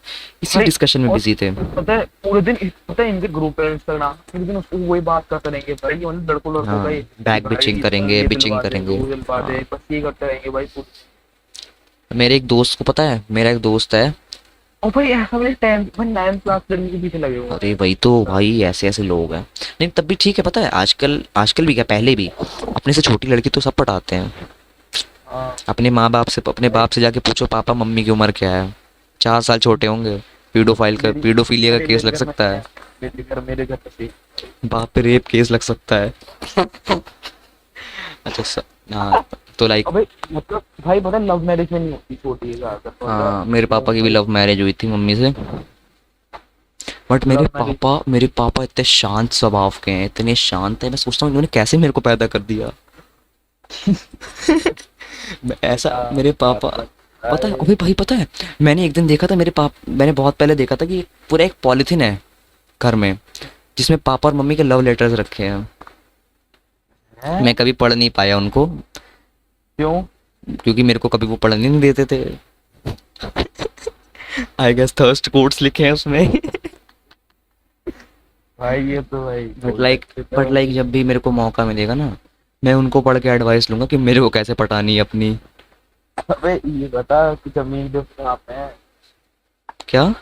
इसी भाई डिस्कशन में और बिजी थे। पता है पूरे दिन पता है इनके ग्रुप है इंस्टाग्राम, पूरे दिन उसको वही बात करते रहेंगे भाई, ये मतलब लड़कों लड़कों का हाँ, कि बैक बिचिंग भाई करेंगे, ये बिचिंग दिलवा दे करेंगे। वो दिलवा हाँ, दे, बस ये करते रहेंगे भाई मेरे एक दोस्त को पता है, मेरा एक दोस्त है। और भाई ऐसा मेरे 10th भाई 9th क्लास लड़ने के पीछे लगे हुए अरे वही तो हैं। भाई, ऐसे ऐसे लोग हैं। नहीं तब भी ठीक है, पता है आजकल आजकल भी क्या, पहले भी अपने से छोटी लड़की तो सब पटाते हैं। हाँ अपने माँ बाप से, अपने भाई बाप से जाके पूछो पापा मम्मी की उम्र क्या है, 4 साल छोटे होंगे। मेरी पीडोफीलिया का अरे केस मेरे लग घर में सकता है, है, मेरे घर पे से। बाप पे रेप केस लग सकता है। अच्छा हाँ, तो लाइक अबे मतलब भाई पता लव मैरिज में नहीं होती, छोटी है ज्यादातर तो हाँ, मेरे पापा की भी भाई लव मैरिज हुई थी मम्मी से। But love marriage. मेरे पापा इतने शांत स्वभाव के हैं, इतने शांत है, मैं सोचता हूँ इन्होंने कैसे मेरे को पैदा कर दिया। ऐसा मेरे पापा, पता है अभी भाई, पता है मैंने एक दिन देखा था, मैंने बहुत पहले देखा था कि पूरा एक पॉलिथीन है घर में, जिसमें पापा और मम्मी के लव लेटर्स रखे हैं। हैं? मैं कभी पढ़ नहीं पाया उनको, क्यों? क्योंकि मेरे को कभी वो पढ़ने नहीं देते थे। आई गेस थर्स्ट कोट्स लिखे हैं उसमें। भाई ये तो भाई बट बोल लाइक सकते थे बट भाई। लाइक जब भी मेरे को मौका मिलेगा ना, मैं उनको पढ़ के एडवाइस लूंगा कि मेरे को कैसे पटानी है अपनी। अबे ये बता कि जमीन जो कहाँ पे है, क्या?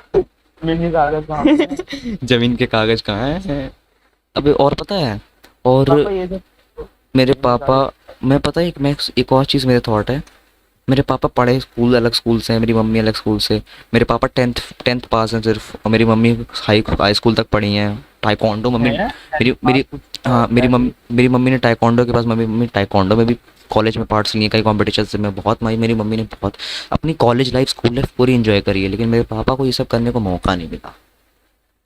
जमीन के कागज कहाँ पे है? जमीन के कागज कहाँ हैं? अबे और पता है, और पापा ये जो मेरे जमीन के पापा, कागज। एक और चीज़ मेरे थॉट है। मेरे पापा पढ़े स्कूल अलग स्कूल से हैं, मेरी मम्मी अलग स्कूल से। मेरे पापा टेंथ टेंथ पास हैं सिर्फ, और मेरी मम्मी हाई हाई स्कूल तक पढ़ी हैं। टाइकोंडो मम्मी, हैं? मेरी हाँ, मेरी मम्मी ने टाइकोंडो के पास, मम्मी टाइकोंडो में भी कॉलेज में पार्ट्स लिए, कई कॉम्पिटिशन में बहुत, मेरी मम्मी ने बहुत अपनी कॉलेज लाइफ स्कूल लाइफ पूरी इंजॉय करी है, लेकिन मेरे पापा को ये सब करने को मौका नहीं मिला।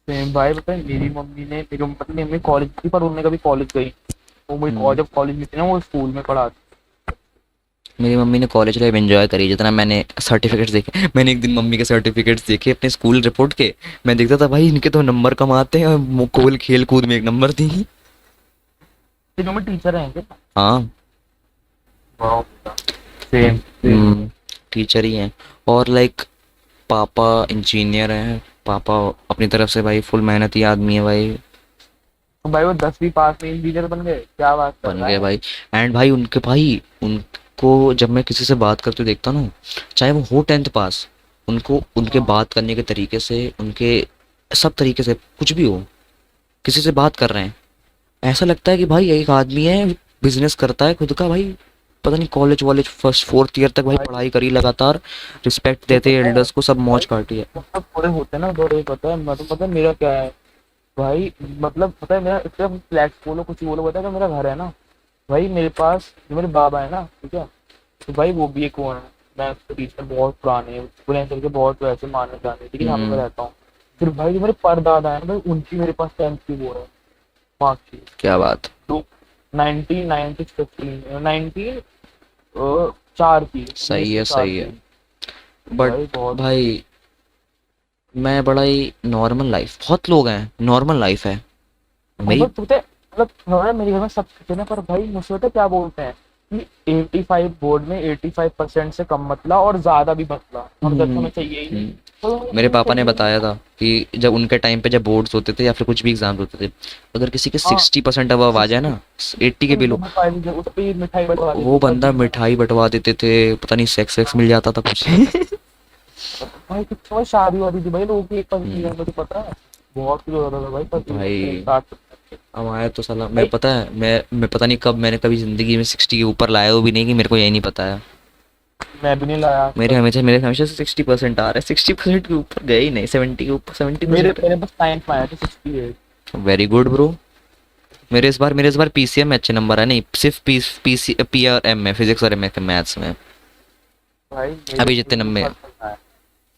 सेम भाई पता है मेरी मम्मी ने, मेरी मम्मी कॉलेज थी पर उन्होंने कभी कॉलेज गई, वो मुझे हम्म, जब कॉलेज में थी ना वो स्कूल में पढ़ा। मेरी मम्मी ने कॉलेज लाइफ एंजॉय करी जितना मैंने सर्टिफिकेट्स देखे। मैंने एक दिन मम्मी के सर्टिफिकेट्स देखे अपने स्कूल रिपोर्ट के, मैं देखता था भाई इनके तो नंबर कम आते हैं, और कोल खेल कूद में एक नंबर थी। तीनों में टीचर हैं क्या? हाँ। वाह। Same same. टीचर ही हैं। और लाइक पापा इंजीनियर हैं, पापा अपनी तरफ से भाई फुल मेहनती आदमी है भाई। तो भाई वो 10वीं पास में इंजीनियर बन गए, क्या बात कर बन रहा गए है? भाई। एंड भाई उनको जब मैं किसी से बात करते हुए देखता हूँ ना, चाहे वो हो टेंथ पास, उनको उनके हाँ। बात करने के तरीके से, उनके सब तरीके से, कुछ भी हो, किसी से बात कर रहे हैं, ऐसा लगता है कि भाई एक आदमी है, बिजनेस करता है खुद का भाई। पता नहीं कॉलेज वॉलेज फर्स्ट फोर्थ ईयर तक भाई भाई पढ़ाई करी लगातार, रिस्पेक्ट तो देते पता है एल्डर्स को, सब मौज काटी है। मतलब थोड़े होते हैं ना थोड़े, पता है मतलब पता है मेरा क्या है भाई, मतलब पता है मेरा इतना फ्लैट बोलो कुछ बोलो, पता है कि मेरा घर है ना भाई, मेरे पास जो मेरे बाबा है ना, ठीक है, तो भाई वो भी एक वो है, मैं उसके टीचर बहुत पुराने हैं, पूरे अंचल के बहुत वैसे माने जाने, लेकिन यहाँ पे मैं हम्म। रहता हूँ। फिर भाई जो मेरे परदादा है ना भाई, उनकी मेरे पास 10th की वो है, मार्कशीट। क्या बात। तो 19 4 की, उन्नीस सही सौ है, चार सही है। की बट भाई बहुत। भाई मैं बड़ा ही नॉर्मल लाइफ, बहुत लोग हैं नॉर्मल लाइफ है हाँ, मेरी। बट पता है मतलब हमारे मेरे घर में सब कहते हैं ना, पर भाई मुझसे पता है क्या बोलते हैं कि 85 बोर्ड में 85% से कम मत ला और ज्यादा भी मत ला, और जब हम्म, हमें चाहिए ही नहीं। हम्म। तो मेरे हमें पापा ने चाहिए ही बताया नहीं। था कि जब उनके टाइम पे जब बोर्ड्स होते थे या फिर कुछ भी एग्जाम्स होते थे, अगर किसी के हाँ 60% अबव आ जाए 60 ना, 80 के बिलो, उस पर ही मिठाई बंटवा वो देते बंदा कभी ना। मिठाई बंटवा देते थे, पता नहीं सेक्स वेक्स मिल जाता था कुछ। भाई कुछ समझ शादी वादी थी भाई लोगों की एक पंक्ति हम्म, में, मुझे पता है बहुत कुछ होता था भाई, भाई 60। हमारे तो साला, मैं भाई पता है, मैं पता नहीं कब मैंने कभी जिंदगी में 60 के ऊपर लाया हो भी नहीं, कि मेरे को यही नहीं पता है। मैं भी नहीं लाया आज तक। मेरे हमेशा से 60% आ रहा है, 60% के ऊपर गए ही नहीं, 70 के ऊपर, मेरे 70%। मेरे बस 9th में आया था 68। Very good bro. मेरे इस बार पीसीएम में अच्छे नंबर है, नहीं सिर्फ पी और एम में, फिजिक्स और एम के मैथ्स में भाई मेरे अभी तो जितने इस नंबर। साल तक आया।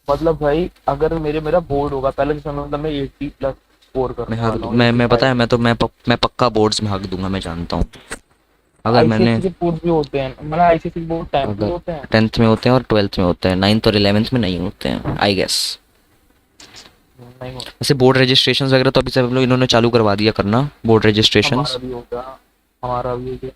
मतलब भाई अगर मेरा बोर्ड होगा पहले के समय, मतलब मैं 80 प्लस स्कोर मैं करने हक वाला हूँ, मैं पता 85। है, मैं पक्का बोर्ड्स में हक दूंगा, मैं जानता हूँ। अगर मैंने आईसीएससी के बोर्ड भी होते हैं, मतलब आईसीएससी के बोर्ड 10th में अगर होते हैं। 10th में होते हैं और 12th में होते हैं, 9th और 11th में नहीं होते हैं आई गेस। नहीं होते। वैसे बोर्ड रजिस्ट्रेशन वगैरह तो अभी सब लोग इन्होंने चालू करवा दिया करना, बोर्ड रजिस्ट्रेशंस। हमारा भी हो गया, हमारा भी हो गया।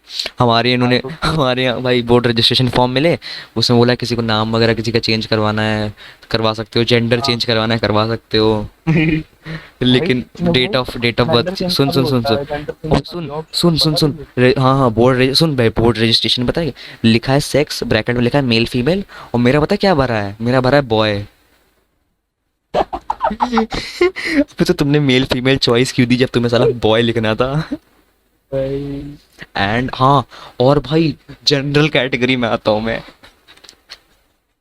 मैं तो हमारे यहाँ भाई बोर्ड रजिस्ट्रेशन फॉर्म मिले, उसमें बोला किसी को नाम वगैरह किसी का चेंज करवाना है, करवा सकते हो, जेंडर हाँ। चेंज करवाना है, करवा सकते हो। भाई लेकिन भाई date of gender birth, change सुन का भी सुन सुन होता सुन है, जेंडर चेंज और का सुन भी सुन ऑप्शन सुन पता सुन तुझे? हाँ हाँ, सुन भाई, बोर्ड रजिस्ट्रेशन पता है लिखा है सेक्स, ब्रैकेट में लिखा है मेल फीमेल, और मेरा पता है क्या भरा है, मेरा भरा है बॉय। अबे तो तुमने मेल फीमेल चॉइस क्यों दी जब तुम्हें साला बॉय लिखना था? भाई एंड हाँ, और भाई जनरल कैटेगरी में आता हूँ मैं।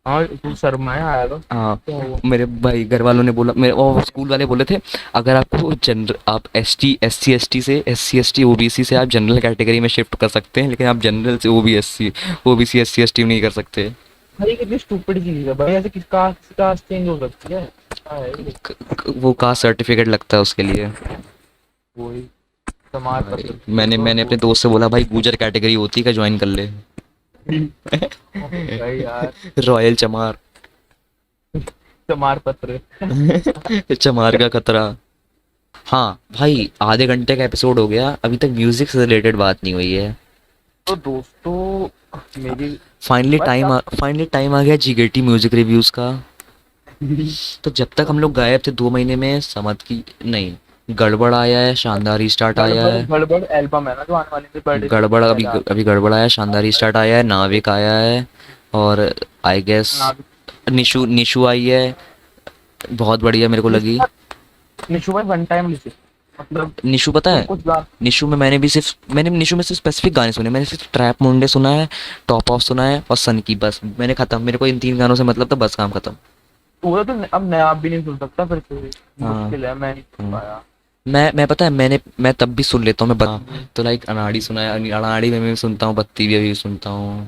हाँ तू शर्माया आया था, हाँ, क्या हुआ? मेरे भाई घर वालों ने बोला, मेरे और स्कूल वाले बोले थे, अगर आपको जनरल, आप एस सी एस टी से, SC ST OBC से आप जनरल कैटेगरी में शिफ्ट कर सकते हैं, लेकिन आप जनरल से OBC SC ST नहीं कर सकते। भाई कितनी स्टूपिड चीज है भाई, ऐसे किसका कास्ट चेंज हो सकती है? क्या है ये? वो कास्ट सर्टिफिकेट लगता है उसके लिए। वही समाज भाई पत्र मैंने तो मैंने वो। अपने दोस्त से बोला, भाई गुजर कैटेगरी होती है क्या, ज्वाइन कर ले। भाई यार, रॉयल चमार। समाज पत्र। चमार का खतरा। हाँ भाई, आधे घंटे का एपिसोड हो गया, अभी तक म्यूजिक से रिलेटेड बात नहीं हुई है। तो दोस्तों मेरी बस आप फाइनली टाइम आ गया जीगेटी म्यूजिक रिव्यूज का। तो जब तक हम लोग गायब थे 2 महीने में, समझ की नहीं, गड़बड़ आया है, शानदार रीस्टार्ट आया गड़बड़ है। गड़बड़ एल्बम है ना जो आने वाली थी, बर्थडे से गड़बड़ अभी पहले आ अभी गड़बड़ आया है, शानदार रीस्टार्ट आया है, नाविक आया है, और आई गेस ना। निशु निशु आई है, बहुत बढ़िया मेरे को लगी। निशु भाई वन टाइम लिखे, मतलब निशु पता तुम है, कुछ गा। निशु में मैंने निशु में सिर्फ स्पेसिफिक गाने सुने, मैंने सिर्फ ट्रैप मुंडे सुना है, टॉप ऑफ सुना है और सन की, बस मैंने खत्म, मेरे को इन 3 गानों से मतलब था, बस काम खत्म। पूरा तो अब नया भी नहीं सुन सकता फिर से, हाँ। मुश्किल है, मैं नहीं सुन हम्म। पाया। मैं पता है, मैं तब भी सुन लेता हूँ, तो लाइक अनाड़ी सुना है, अनाड़ी में भी सुनता हूँ, बत्ती भी अभी सुनता हूँ,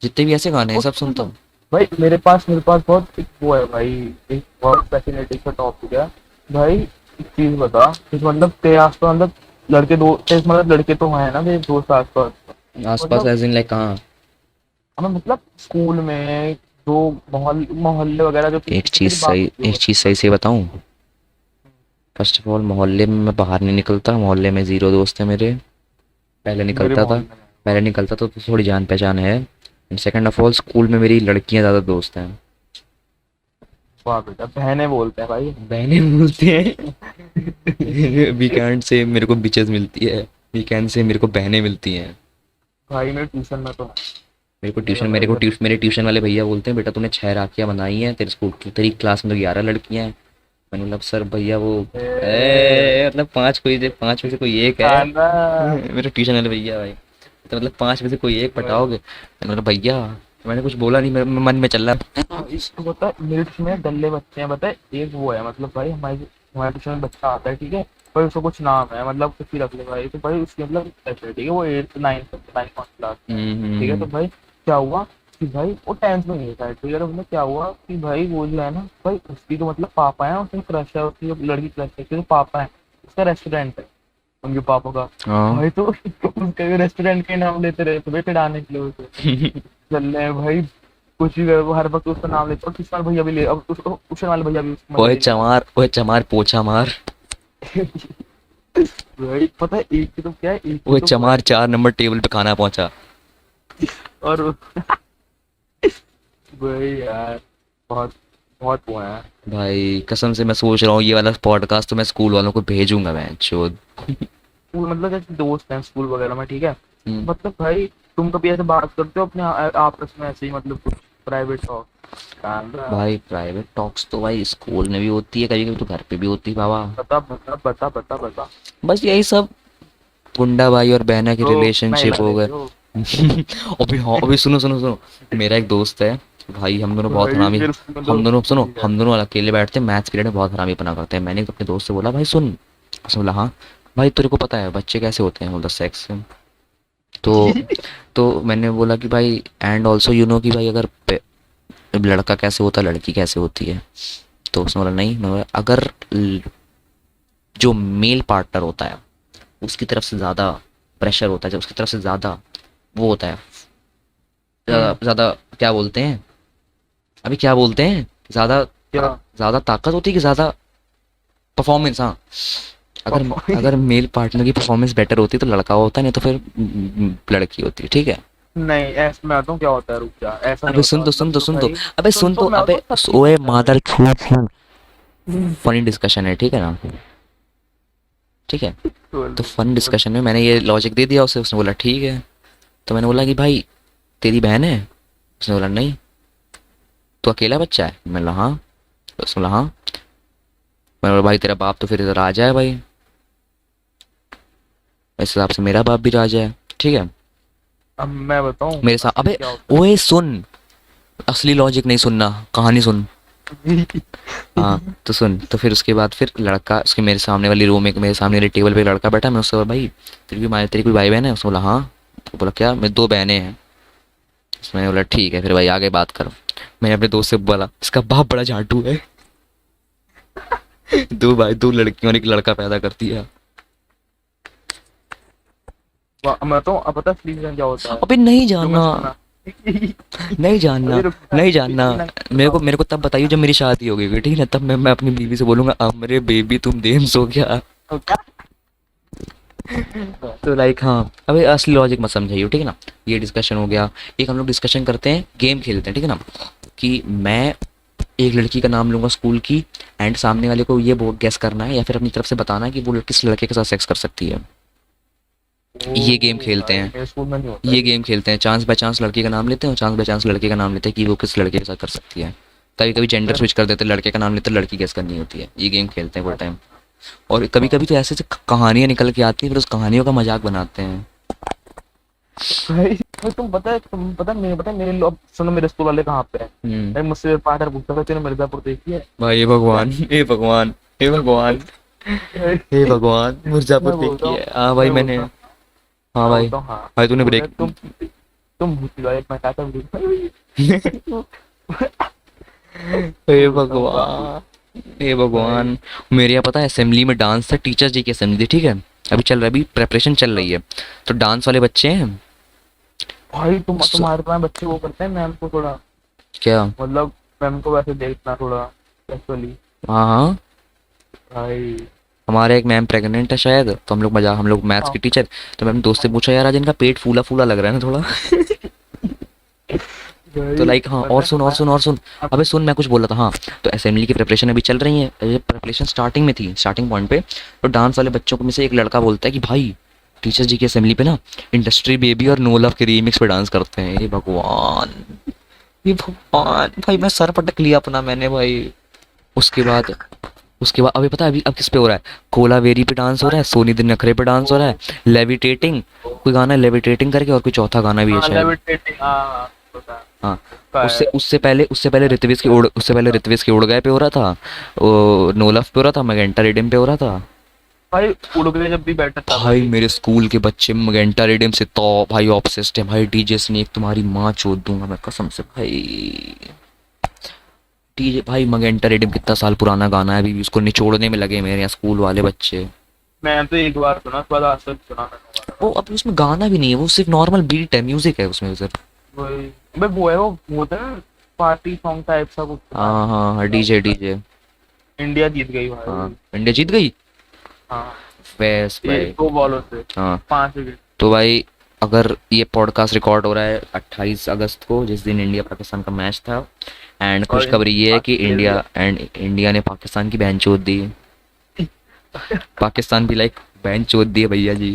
जितने भी ऐसे गाने हैं सब सुनता हूँ। भाई मेरे पास बहुत एक वो है भाई, एक बहुत फैसिनेटिंग सा टॉपिक है भाई। एक चीज बता, इस मतलब तेरे आसपास मतलब लड़के दो तेरे मतलब लड़के तो हैं ना तेरे दोस्त आसपास? आसपास मतलब एज इन लाइक कहाँ? हमें मतलब स्कूल में जो मोहल्ले वगैरह जो पीछे तेरी बात होती एक हो। चीज़ सही से बताऊँ, फर्स्ट ऑफ ऑल मोहल्ले में मैं बाहर नहीं निकलता, मोहल्ले में ज़ीरो दोस्त है मेरे। पहले मेरे निकलता था, मोहल्ले में पहले निकलता तो थोड़ी जान पहचान है। And second of all, school में मेरी लड़कियां ज़्यादा दोस्त हैं। वाह बेटा, बहने बोलते हैं भाई। बहनें बोलते हैं। वीकेंड से मेरे को बिचेस मिलती है, वीकेंड से मेरे को बहनें मिलती हैं। भाई मेरे ट्यूशन में तो है, मेरे को ट्यूशन मेरे ट्यूशन वाले भैया बोलते हैं, बेटा तूने 6 राखियाँ बनाई हैं, तेरी क्लास में तो 11 लड़कियां हैं। मैंने बोला सर भैया वो मतलब 5 में से कोई एक है। खाना। मेरे ट्यूशन वाले भैया भाई, तो मतलब 5 में से कोई एक पटाओगे? मैंने बोला भैया, मैंने कुछ बोला नहीं, मेरे मन में चल रहा। इसको पता है मेरे ट्यूशन में डल्ले बच्चे हैं, पता है एक वो है मतलब भाई हमारे ट्यूशन में बच्चा आता है ठीक है, पर उसका कुछ नाम है मतलब कुछ भी रख ले भाई, तो भाई उसकी मतलब ऐसे है, ठीक है वो 8th 9th क्लास में है, ठीक है। तो भाई क्या हुआ कि भाई वो 10th में नहीं था ठीक है, तो मतलब क्या हुआ कि भाई वो जो है ना भाई उसकी जो मतलब पापा है, उसकी क्रश है, उसकी जो लड़की क्रश है, उसके जो पापा है, उसका रेस्टोरेंट है उनके पापा का। हाँ। भाई तो उसके रेस्टोरेंट के नाम लेते रहे तो बेटे डालने के लिए उसे चल रहे हैं भाई, कुछ भी करो, वो हर वक्त उसका नाम लेते, और किस वाले भैया भी ले, अब ट्यूशन वाले भैया भी उसको मजे लेने ओए चमार पोछा मार। लगे। भाई पता है एक की तो क्या है, एक की ओए तो चमार, 4 नंबर टेबल पे खाना पहुंचा। और भाई यार बहुत बहुत वो है। भाई कसम से मैं सोच रहा हूँ ये वाला पॉडकास्ट तो मैं स्कूल वालों को भेजूंगा, मैं चोद। वो मतलब जैसे दोस्त हैं स्कूल वगैरह में ठीक है, हम्म। मतलब भाई तुम कभी ऐसे बात करते हो अपने आपस में ऐसे ही मतलब कुछ प्राइवेट टॉक? भाई प्राइवेट टॉक्स तो भाई स्कूल में भी होती है, कभी कभी तो घर पे भी होती है बाबा। बता बता बता बता बता। बस यही सब, गुंडा भाई और बहना की तो रिलेशनशिप महिला हो दे गए। रहे हो अभी हाँ, अभी सुनो सुनो सुनो, मेरा एक दोस्त है भाई, हम दोनों बहुत भाई हरामी, मेरे स्कूल में तो ठीक है। हम दोनों अकेले बैठते हैं, मैथ्स पीरियड में बहुत हरामी पना करते हैं। मैंने अपने दोस्त से बोला, भाई सुन, उसने बोला हाँ भाई, तेरे को पता है बच्चे कैसे होते हैं, बोला सेक्स। तो मैंने बोला कि भाई एंड ऑल्सो यू नो कि भाई अगर लड़का कैसे होता है, लड़की कैसे होती है। तो उसने बोला नहीं, मैं बोला, अगर जो मेल पार्टनर होता है उसकी तरफ से ज़्यादा प्रेशर होता है, जब उसकी तरफ से ज़्यादा वो होता है, ज़्यादा हम्म। ज़्यादा क्या बोलते हैं, अभी क्या बोलते हैं, ज़्यादा क्या? ज़्यादा ताकत होती है कि ज़्यादा परफॉर्मेंस, हाँ। अगर अगर मेल पार्टनर की परफॉर्मेंस बेटर होती है तो लड़का होता है, नहीं तो फिर लड़की होती है, ठीक है। नहीं ऐसा मैं बताऊँ क्या होता है, रुक जा, ऐसा नहीं अबे होता मतलब जो भाई अबे सुन तो मैं अबे बताऊँ सब ठीक ओए होता है। मादर छूट, हम्म। फनी डिस्कशन है, ठीक है ना, ठीक है। बोल तो फन बोल। डिस्कशन में मैंने ये लॉजिक दे दिया उसे, उसने बोला ठीक है। तो मैंने बोला कि भाई तेरी बहन है, उसने बोला नहीं। तो अकेला बच्चा है, मैंने बोला हाँ। तो उसने बोला हाँ। मैंने बोला भाई तेरा बाप तो फिर राजा है भाई, इस हिसाब से मेरा बाप भी राजा है, ठीक है। अब मैं बताऊँ मेरे साथ असली अबे क्या होता है। ओए सुन, असली लॉजिक नहीं सुनना, कहानी सुन। हाँ तो सुन, तो फिर उसके बाद फिर लड़का उसके मेरे सामने वाली रूम में, मेरे सामने वाली टेबल पे लड़का बैठा, मैं उससे बोला भाई तेरी कोई भाई बहन है? उसने बोला हाँ। तो बोला क्या? मैं दो बहनें हैं। उसने बोला ठीक है फिर भाई आगे बात करो। मैंने अपने दोस्त से बोला इसका बाप बड़ा झाटू है। दो भाई, दो लड़कियों ने एक लड़का पैदा कर दिया। मैं तो अब पता है क्या होता है अबे नहीं जो मैं जानना, सुना। नहीं जानना, अरे रुक ना, नहीं जानना। इतना मेरे को तब बताइए जब मेरी शादी हो गई, ठीक है ना? तब मैं अपनी बीवी से बोलूंगा अब मेरे बेबी तुम देम सो गया। तो क्या। तो लाइक हाँ, अबे असली लॉजिक मत समझाइए, ठीक है ना? ये डिस्कशन हो गया। एक हम लोग डिस्कशन करते हैं, गेम खेलते हैं, ठीक है ना? कि मैं एक लड़की का नाम लूंगा स्कूल की, एंड सामने वाले को ये गैस करना है या फिर अपनी तरफ से बताना है कि वो किस लड़के के साथ सेक्स कर सकती है। ये गेम ओ खेलते भाई हैं। मेरे स्कूल में नहीं होता ये ये। गेम खेलते हैं, चांस बाय चांस लड़के का नाम लेते हैं और चांस बाय चांस लड़के का नाम लेते हैं कि वो किस लड़के के साथ कर सकती है। कभी कभी जेंडर फिर स्विच कर देते हैं, लड़के का नाम लेते हैं, लड़की गेस करनी होती है। ये गेम खेलते हैं फुल टाइम। और कभी कभी तो ऐसे ऐसे कहानियां निकल के आती हैं, फिर उस कहानियों का मजाक बनाते हैं। भाई भाई तुम पता है, मेरे लोग सुनो मेरे स्कूल वाले कहाँ पे है। भाई मुझसे पार्टनर पूछता था तूने मिर्जापुर देखी है। भाई हे भगवान, हे भगवान, हे भगवान, हे भगवान, मिर्जापुर मैं बोलता देखी हूँ है? हाँ भाई मैं मैंने। बोलता हूँ हाँ मैं भाई। बोलता हूँ हाँ। भाई तूने बोल ब्रेक। रहे तुम भूत एक मैं कहता हूँ हे बोलता हूँ बाबू। भगवान, हे भाई भगवान। मेरे यहाँ पता है असेंबली में डांस था, टीचर्स डे की असेंबली थी, ठीक है? अभी चल रहा है, अभी प्रेपरेशन चल रही है। तो डांस वाले बच्चे हैं। भाई स- तुम्हारे तुम्हारे बच्चे वो करते हैं मैम को थोड़ा क्या? मतलब मैम को वैसे देखना थोड़ा कैजुअली। हाँ हाँ, भाई हमारे एक मैम प्रेग्नेंट है शायद, तो हम लोग मैथ्स हाँ की टीचर। तो मैंने दोस्त से पूछा यार आज इनका पेट फूला फूला लग रहा है ना थोड़ा। तो भाई लाइक हाँ, और पता है सुन और सुन और सुन। अब अबे सुन, मैं कुछ बोल रहा था। हाँ, तो असेंबली की प्रिपरेशन अभी चल रही है, ये प्रिपरेशन स्टार्टिंग में थी, स्टार्टिंग पॉइंट पे। तो डांस वाले बच्चों में से एक लड़का बोलता है कि भाई टीचर्स जी की असेंबली पे ना इंडस्ट्री बेबी और नो लव के रीमिक्स पे डांस करते हैं। ये भगवान, ये भगवान, भाई मैं सर पटक लिया अपना मैंने भाई। उसके बाद अभी पता है अभी अब किस पे हो रहा है? कोलावेरी पे डांस हो रहा है, सोनी दिन नखरे पे डांस हो रहा है, लेविटेटिंग, कोई गाना है लेविटेटिंग करके, और कोई चौथा गाना भी है हाँ शायद। लेविटेटिंग हाँ पता है हाँ, का उससे है। उससे पहले ऋत्विज की उड़ गए पे हो रहा था, वो नोलफ पे हो रहा था, मैगेंटा रिडम पे हो रहा था। भाई उड़ गए जब भी बेटर था भाई भाई। मेरे स्कूल के बच्चे मैगेंटा रिडम से तो भाई ऑब्सेस्ड है भाई। डीजे स्नेक तुम्हारी माँ चोद दूंगा मैं कसम से भाई। डीजे भाई, मैगेंटा रिडम कितना साल पुराना गाना है, अभी भी उसको निचोड़ने में लगे मेरे यहाँ स्कूल वाले बच्चे। मैं तो एक बार सुना उसके बाद आज तक सुना मैंने दोबारा। वो अभी उसमें गाना भी नहीं है, वो सिर्फ नॉर्मल बीट है, म्यूजिक है उसमें सिर्फ। वही भाई वो है वो होता है ना पार्टी सॉन्ग टाइप सा कुछ सुना हाँ हाँ हाँ, है। DJ DJ. इंडिया जीत गई हाँ, भाई। इंडिया जीत गई। हाँ बेस ये भाई। 2 बॉलों से हाँ, 5 विकेट। तो भाई अगर ये पॉडकास्ट रिकॉर्ड हो रहा है 28 अगस्त को, जिस दिन इंडिया पाकिस्तान का मैच था, एंड और खुशखबरी ये है कि खेल दिया। इंडिया ने पाकिस्तान की बहन चोद दी। पाकिस्तान भी लाइक बहन चोद दी है भैया जी।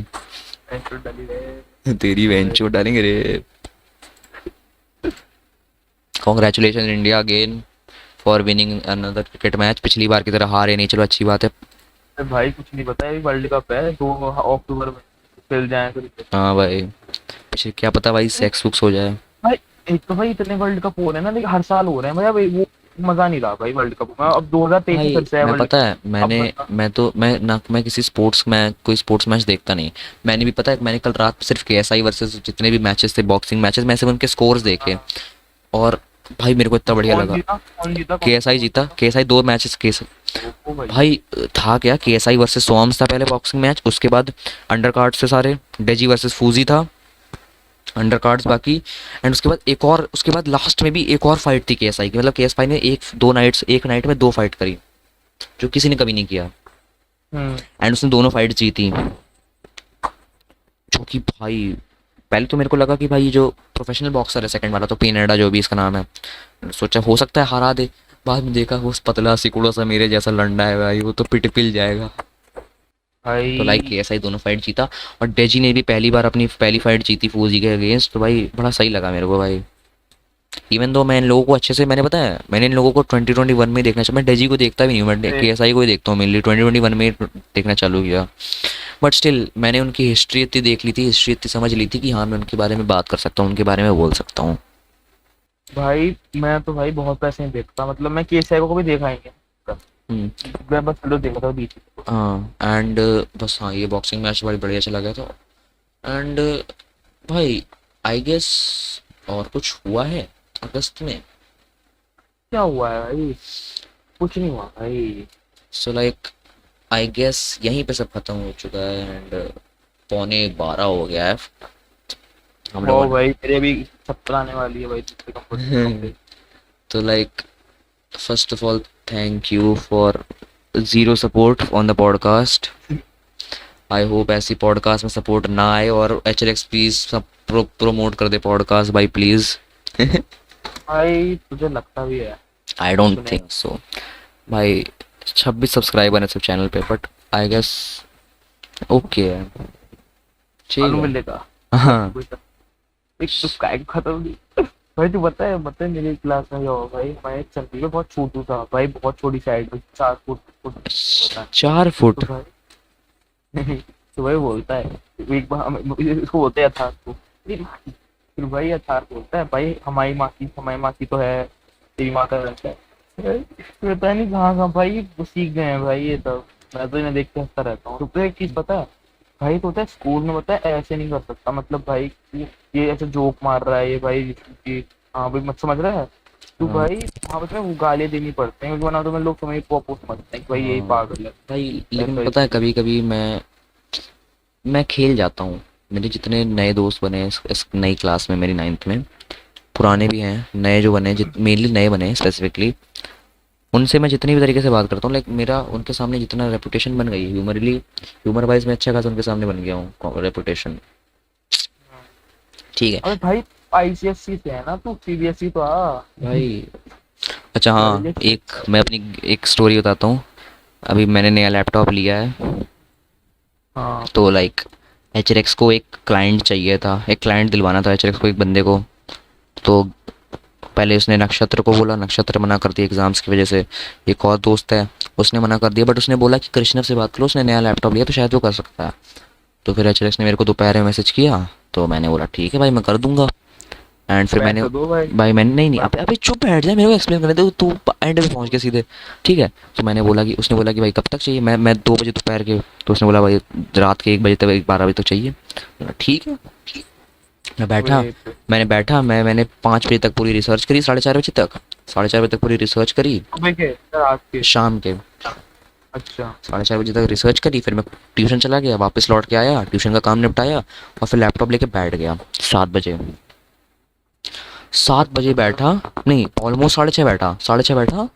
एंट्री डाली रे। तेरी बहन चोद डालेंगे रे। Congratulation India again for winning another cricket match. पिछली बार की तरह हारे नहीं, चलो अच्छी बात है। अरे भाई कुछ नहीं पता है वर्ल्ड कप है 2 अक्टूबर में खेल जाए फिर। हाँ भाई, पीछे क्या पता भाई सेक्स वुक्स हो जाए। भाई एक तो भाई इतने वर्ल्ड कप हो रहे हैं ना लेकिन हर साल हो रहे हैं भाई वो मजा नहीं रहा भाई वर्ल्ड कप में। अब 2023 में भाई फिर से है मैं वर्ल्ड पता कप। है अब बता। मैं किसी स्पोर्ट्स में कोई स्पोर्ट्स मैच देखता नहीं। मैंने भी पता है मैंने कल रात सिर्फ केएसआई वर्सेस जितने भी मैचेस थे, बॉक्सिंग मैचेस, मैं सिर्फ उनके स्कोर्स देखे। हाँ। और भाई मेरे को इतना बढ़िया लगा। कौन जीता केएसआई जीता, केएसआई दो मैचेस केस। ओ भाई। भाई था क्या, केएसआई वर्सेस सोम्स था पहले बॉक्सिंग मैच, उसके बाद अंडर कार्ड्स से सारे, डेजी वर्सेस फूजी था अंडर कार्ड्स बाकी। एंड उसके बाद एक और, उसके बाद लास्ट में भी एक और फाइट थी केएसआई की, मतलब केएसआई ने एक नाइट में 2 फाइट करी, जो किसी ने कभी नहीं किया। हम्म। एंड उसने दोनों फाइट जीती। जो कि भाई पहले तो मेरे को लगा कि भाई जो प्रोफेशनल बॉक्सर है सेकंड वाला, तो पिनेडा जो भी इसका नाम है, सोचा हो सकता है हरा दे। बाद में देखा वो पतला सिकुड़ा सा मेरे जैसा लंडा है भाई, वो तो पिट पिल जाएगा। तो लाइक भाई केएसआई दोनों फाइट जीता। और डेजी ने भी पहली बार अपनी पहली फाइट जीती फूजी के अगेंस्ट, तो भाई बड़ा सही लगा मेरे को भाई। इवन दो मैं इन लोगों को अच्छे से, मैंने पता है मैंने इन लोगों को 2021 में देखना चाहिए। मैं डेजी को देखता भी नहीं हूँ, मैं ए, केएसआई को ही देखता हूँ मेनली। 2021 में ही देखना चालू किया। बट स्टिल मैंने उनकी हिस्ट्री इतनी देख ली थी, हिस्ट्री इतनी समझ ली थी कि हाँ मैं उनके बारे में बात कर सकता हूँ, उनके बारे में बोल सकता हूँ। भाई मैं तो भाई बहुत पैसे नहीं देखता, मतलब मैं केसीआई को भी देखा ही नहीं। हम्म। मैं बस वीडियो देखा था बीच में। हाँ एंड बस हाँ ये बॉक्सिंग मैच बड़ी बढ़िया चला गया था। एंड भाई आई गेस और कुछ हुआ है अगस्त में। क्या हुआ है भाई? कुछ नहीं हुआ भाई। सो लाइक आई गेस यहीं पे सब खत्म हो चुका है एंड 11:45 हो गया है हम वो लोगों भाई मेरे भी 70 आने वाली है भाई, दूसरे कंपटीशन ने। कंप्लीट। तो like first of all thank you for zero support on the podcast. I hope ऐसी पॉडकास्ट में सपोर्ट ना आए और HLX प्लीज़ सब प्रोमोट कर दे पॉडकास्ट भाई प्लीज़। भाई तुझे लगता भी है आई डोंट सुनेगा? थिंक सो भाई। 26 सब्सक्राइबर है सिर्फ चैनल पे बट आई गेस ओके है ठीक मालूम है। मिलेगा। हाँ एक तो काय को खत्म नहीं। भाई तू बता है मेरी क्लास में क्या हुआ भाई, मैं एक चंदी में बहुत छोटू था भाई, बहुत छोटी साइड में 4 फुट फुट बता। 4 फुट। तो भाई तो भाई बोलता है, एक बार इसको बोलते हैं अथार को, फिर भाई अथार बोलता है भाई हमारी मासी तो है, तेरी माँ का लड़का है। पता नहीं कहाँ कहाँ भाई वो सीख गए हैं भाई ये सब। मैं तो इन्हें देख के हंसता रहता हूँ। तो एक चीज पता है भाई, तो होता है स्कूल में, पता है ऐसे नहीं कर सकता, मतलब भाई ये ऐसे जोक मार रहा है ये भाई कि हाँ भाई मत समझ रहा है तू हाँ भाई, वहाँ पर वो गालियाँ देनी पड़ते हैं क्योंकि वरना तो मैं लोग समझ पॉपो समझते हैं कि भाई यही हाँ पागल है। भाई लेकिन ऐसा पता है इसलिए। कभी कभी मैं खेल जाता हूँ। मेरे जितने नए दोस्त बने हैं इस नई क्लास में मेरी 9th में, पुराने भी हैं नए जो बने हैं, मेनली नए बने हैं स्पेसिफिकली, उनसे मैं जितनी भी तरीके से बात करता हूँ लाइक मेरा उनके सामने जितना रेपुटेशन बन गई ह्यूमरली, ह्यूमर वाइज मैं अच्छा खासा उनके सामने बन गया हूँ रेपुटेशन। ठीक है अबे भाई आईसीएससी से है ना तू, सीबीएसई तो आ। भाई। अच्छा हाँ डायरेक्ट। एक मैं अपनी एक स्टोरी बताता हूँ। अभी मैंने नया लैपटॉप लिया है हाँ तो लाइक HRX को एक क्लाइंट चाहिए था, एक क्लाइंट दिलवाना था HRX को एक बंदे को। तो पहले उसने नक्षत्र को बोला, नक्षत्र मना कर दिया एग्जाम्स की वजह से। एक और दोस्त है उसने मना कर दिया बट उसने बोला कि कृष्णव से बात करो, उसने नया लैपटॉप लिया तो शायद वो कर सकता है। तो फिर HRX ने मेरे को दोपहर में मैसेज किया तो मैंने बोला ठीक है भाई मैं कर दूंगा। एंड फिर मैंने पैसे दो भाई। भाई मैंने नहीं नहीं बस। अबे अबे चुप बैठ जा मेरे को एक्सप्लेन करने दे तू एंड पे पहुंच गया सीधे। ठीक है तो मैंने बोला कि उसने बोला कि भाई कब तक चाहिए, मैं 2 बजे दोपहर के, तो उसने बोला भाई रात के 1 बजे तक 12 बजे तक चाहिए। मैंने कहा, ठीक है। मैं बैठा, वेट। मैंने 5 बजे तक पूरी रिसर्च करी, 4:30 बजे तक, 4:30 बजे तक पूरी रिसर्च करी। सुबह के रात के? शाम के अच्छा। 4:30 बजे तक रिसर्च करी, फिर मैं ट्यूशन चला गया, वापस लौट के आया, ट्यूशन का काम निपटाया और फिर लैपटॉप लेके बैठ गया 7 बजे। 7 बजे बैठा, नहीं ऑलमोस्ट 6:30 बैठा, 6:30 बैठा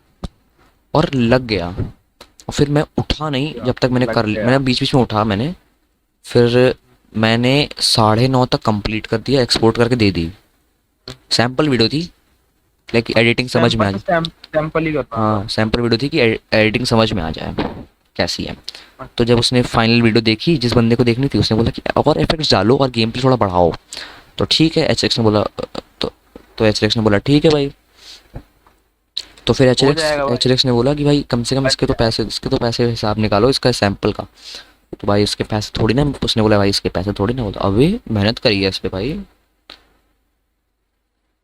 और लग गया। और फिर मैं उठा नहीं जब तक मैंने लग कर लिया, गया। मैंने बीच बीच में उठा मैंने। फिर मैंने 9:30 तक कंप्लीट कर दिया, एक्सपोर्ट करके दे दी। सैम्पल वीडियो थी लाइक एडिटिंग समझ में आ जाए। सैंपल ही करना था। हाँ सैम्पल वीडियो थी कि एडिटिंग समझ में आ जाए कैसी है। तो जब उसने फाइनल वीडियो देखी जिस बंदे को देखनी थी उसने बोला कि और इफेक्ट्स डालो और गेम प्ले थोड़ा बढ़ाओ। तो ठीक है HRX ने बोला तो HRX ने बोला ठीक है भाई। तो फिर हो HRX जाएगा भाई। HRX ने बोला कि भाई कम से कम बच जाएगा। इसके तो पैसे हिसाब निकालो इसका सैंपल का। तो भाई इसके पैसे थोड़ी ना, उसने बोला भाई इसके पैसे थोड़ी ना, बोला अबे मेहनत करी है इस पे भाई।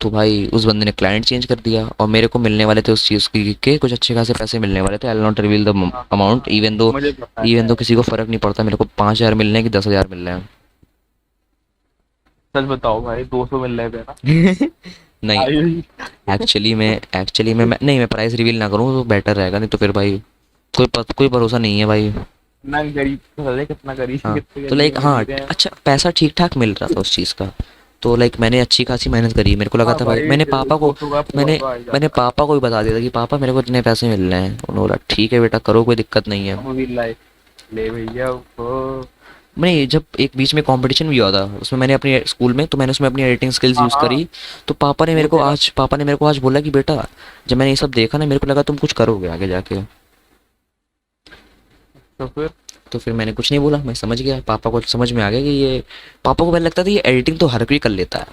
तो भाई उस बंदे ने क्लाइंट चेंज कर दिया और मेरे को मिलने वाले थे उस चीज़ की के कुछ अच्छे खासे पैसे मिलने वाले थे। आई नॉट रिवील द हाँ अमाउंट हाँ, मुझे पता इवन है। दो किसी को फ़र्क नहीं पड़ता मेरे को 5,000 मिलने हैं कि 10,000 मिल रहे सच बताओ भाई, 200 मिल रहे थे ना? हैं। नहीं आई। मैं नहीं मैं प्राइस रिवील ना करूँ तो बेटर रहेगा, नहीं तो फिर भाई कोई भरोसा नहीं है भाई। कितना गरीब साले, कितना गरीब, हाँ कितने तो गरीब लाइक में हाँ जी रहे हैं। अच्छा पैसा ठीक ठाक मिल रहा था उस चीज़ का। तो लाइक मैंने अच्छी खासी मेहनत करी, मेरे को लगा हाँ था भाई, भाई मैंने पापा को 200 का पूरा मैंने तो आ ही मैंने जाता है। पापा को भी बता दिया था कि पापा मेरे को इतने पैसे मिल रहे हैं। उन्होंने बोला ठीक है बेटा करो कोई दिक्कत नहीं है। अब भी लाइफ ले भैया वो। नहीं जब एक बीच में कंपटीशन भी हुआ था उसमें मैंने अपनी स्कूल में, तो मैंने उसमें अपनी एडिटिंग स्किल्स हाँ यूज़ हाँ। करी। तो वो तेरा। पापा ने मेरे को आज बोला कि बेटा जब मैंने ये सब देखा ना मेरे को लगा तुम कुछ करोगे आगे जाके। तो फिर तो फिर मैंने कुछ नहीं बोला, मैं समझ गया, पापा को समझ में आ गया कि ये, पापा को पहले लगता था ये एडिटिंग तो हर कोई कर लेता है।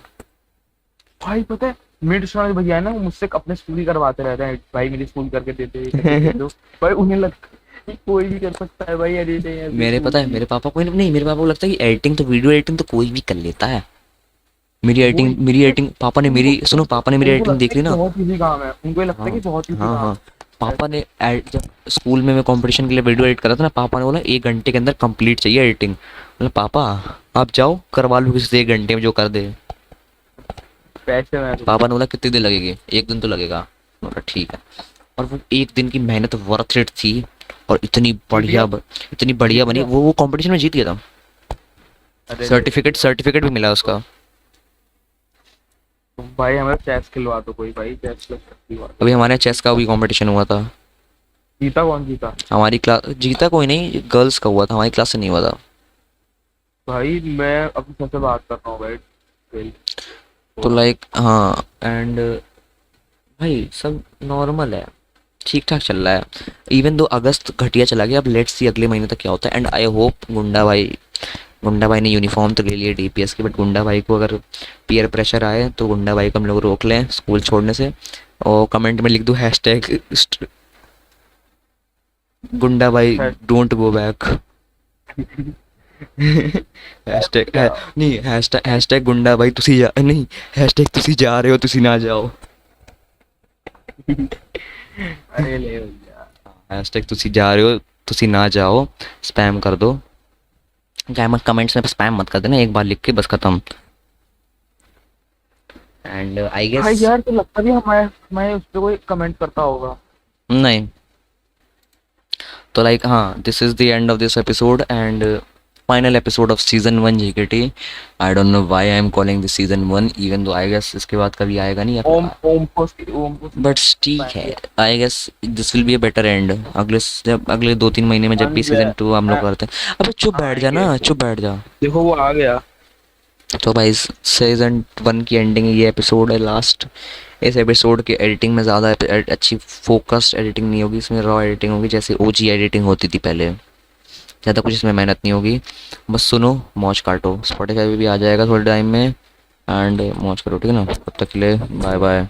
भाई पता है मेरे ट्यूशन वाले भैया है ना, वो मुझसे अपने स्कूल ही करवाते रहते हैं भाई, मेरी स्कूल करके देते ये करके दे दो। भाई उन्हें लगता है कि कोई भी कर सकता है भाई एडिटिंग ऐसे मेरे स्कूल पता है की। मेरे पापा को नहीं, मेरे पापा को लगता है कि एडिटिंग तो वीडियो एडिटिंग तो कोई भी कर लेता है। वो पापा ने उनको मेरी सुनो, पापा ने मेरी उनको एडिटिंग लगता देख है ली कि ना। बहुत इजी काम है, उनको ये लगता है हाँ कि बहुत इजी हाँ काम हाँ, है। पापा ने जब स्कूल में मैं कंपटीशन के लिए वीडियो एडिट कर रहा था ना, पापा ने बोला 1 घंटे के अंदर कंप्लीट चाहिए एडिटिंग। बोला पापा आप जाओ करवा लो किसी से 1 घंटे में जो कर दे। पैसे में तो पापा ने बोला कितने दिन लगेगी, 1 दिन तो लगेगा। मैं बोला ठीक है। और वो 1 दिन की मेहनत वर्थ इट थी। और जीत गया, इतनी बढ़िया जीत बनी, गया। वो कंपटीशन में जीत गया था। अरे ले सर्टिफिकेट सर्टिफिकेट भी मिला उसका। तो भाई हमें चेस खिलवा दो, कोई भाई चेस खिलवा दो। अभी हमारे चेस का भी कंपटीशन हुआ था। जीता कौन जीता? हमारी क्लास जीता कोई नहीं, गर्ल्स का हुआ था, हमारी क्लास से नहीं हुआ था। भाई मैं अपने सबसे बात कर रहा हूँ भाई, खेल तो थोड़ा। लाइक हाँ एंड भाई सब नॉर्मल है, ठीक ठाक चल रहा है। इवन दो अगस्त घटिया चला गया, अब लेट्स सी अगले महीने तक क्या होता है। एंड आई होप गुंडा भाई ने यूनिफॉर्म तो ले लिया डीपीएस की, बट गुंडा भाई को अगर पीयर प्रेशर आए तो गुंडा भाई को हम लोग रोक लें स्कूल छोड़ने से। और कमेंट में लिख दो हैशटैग गुंडा भाई है, डोंट गो बैक। हैशटैग क्या? नहीं, हैशटैग गुंडा भाई तुसी जा नहीं, हैशटैग तुसी जा रहे हो तुसी ना जाओ। अरे ले भैया। हैशटैग तुसी जा रहे हो तुसी ना जाओ, स्पैम कर दो। क्या मत कमेंट्स में स्पैम मत कर देना, एक बार लिख के बस खत्म। एंड आई भाई गेस यार तो लगता भी मैं उस पे कोई कमेंट करता होगा। नहीं, तो लाइक हाँ this is the end of this episode and final episode of season 1 GKT. I don't know why I am calling this season 1, even though I guess इसके बाद कभी आएगा नहीं या फिर ओम को बट ठीक है। I guess this will be a better end जब अगले 2-3 महीने में जब भी आएंगे सीजन 2 हम लोग करते हैं। अबे चुप बैठ जा आएंगे। ना, चुप बैठ जा। देखो वो आ गया। तो भाई सीजन 1 की एंडिंग, ये एपिसोड है लास्ट। इस एपिसोड की एडिटिंग में ज़्यादा अच्छी फोकस्ड एडिटिंग नहीं होगी, इसमें रॉ एडिटिंग होगी जैसे ओजी एडिटिंग होती थी पहले। ज़्यादा कुछ इसमें मेहनत नहीं होगी, बस सुनो मौज काटो। स्पॉटिफाई पे भी आ जाएगा थोड़े टाइम में। एंड मौज करो ठीक है ना, तब तक के लिए बाय बाय।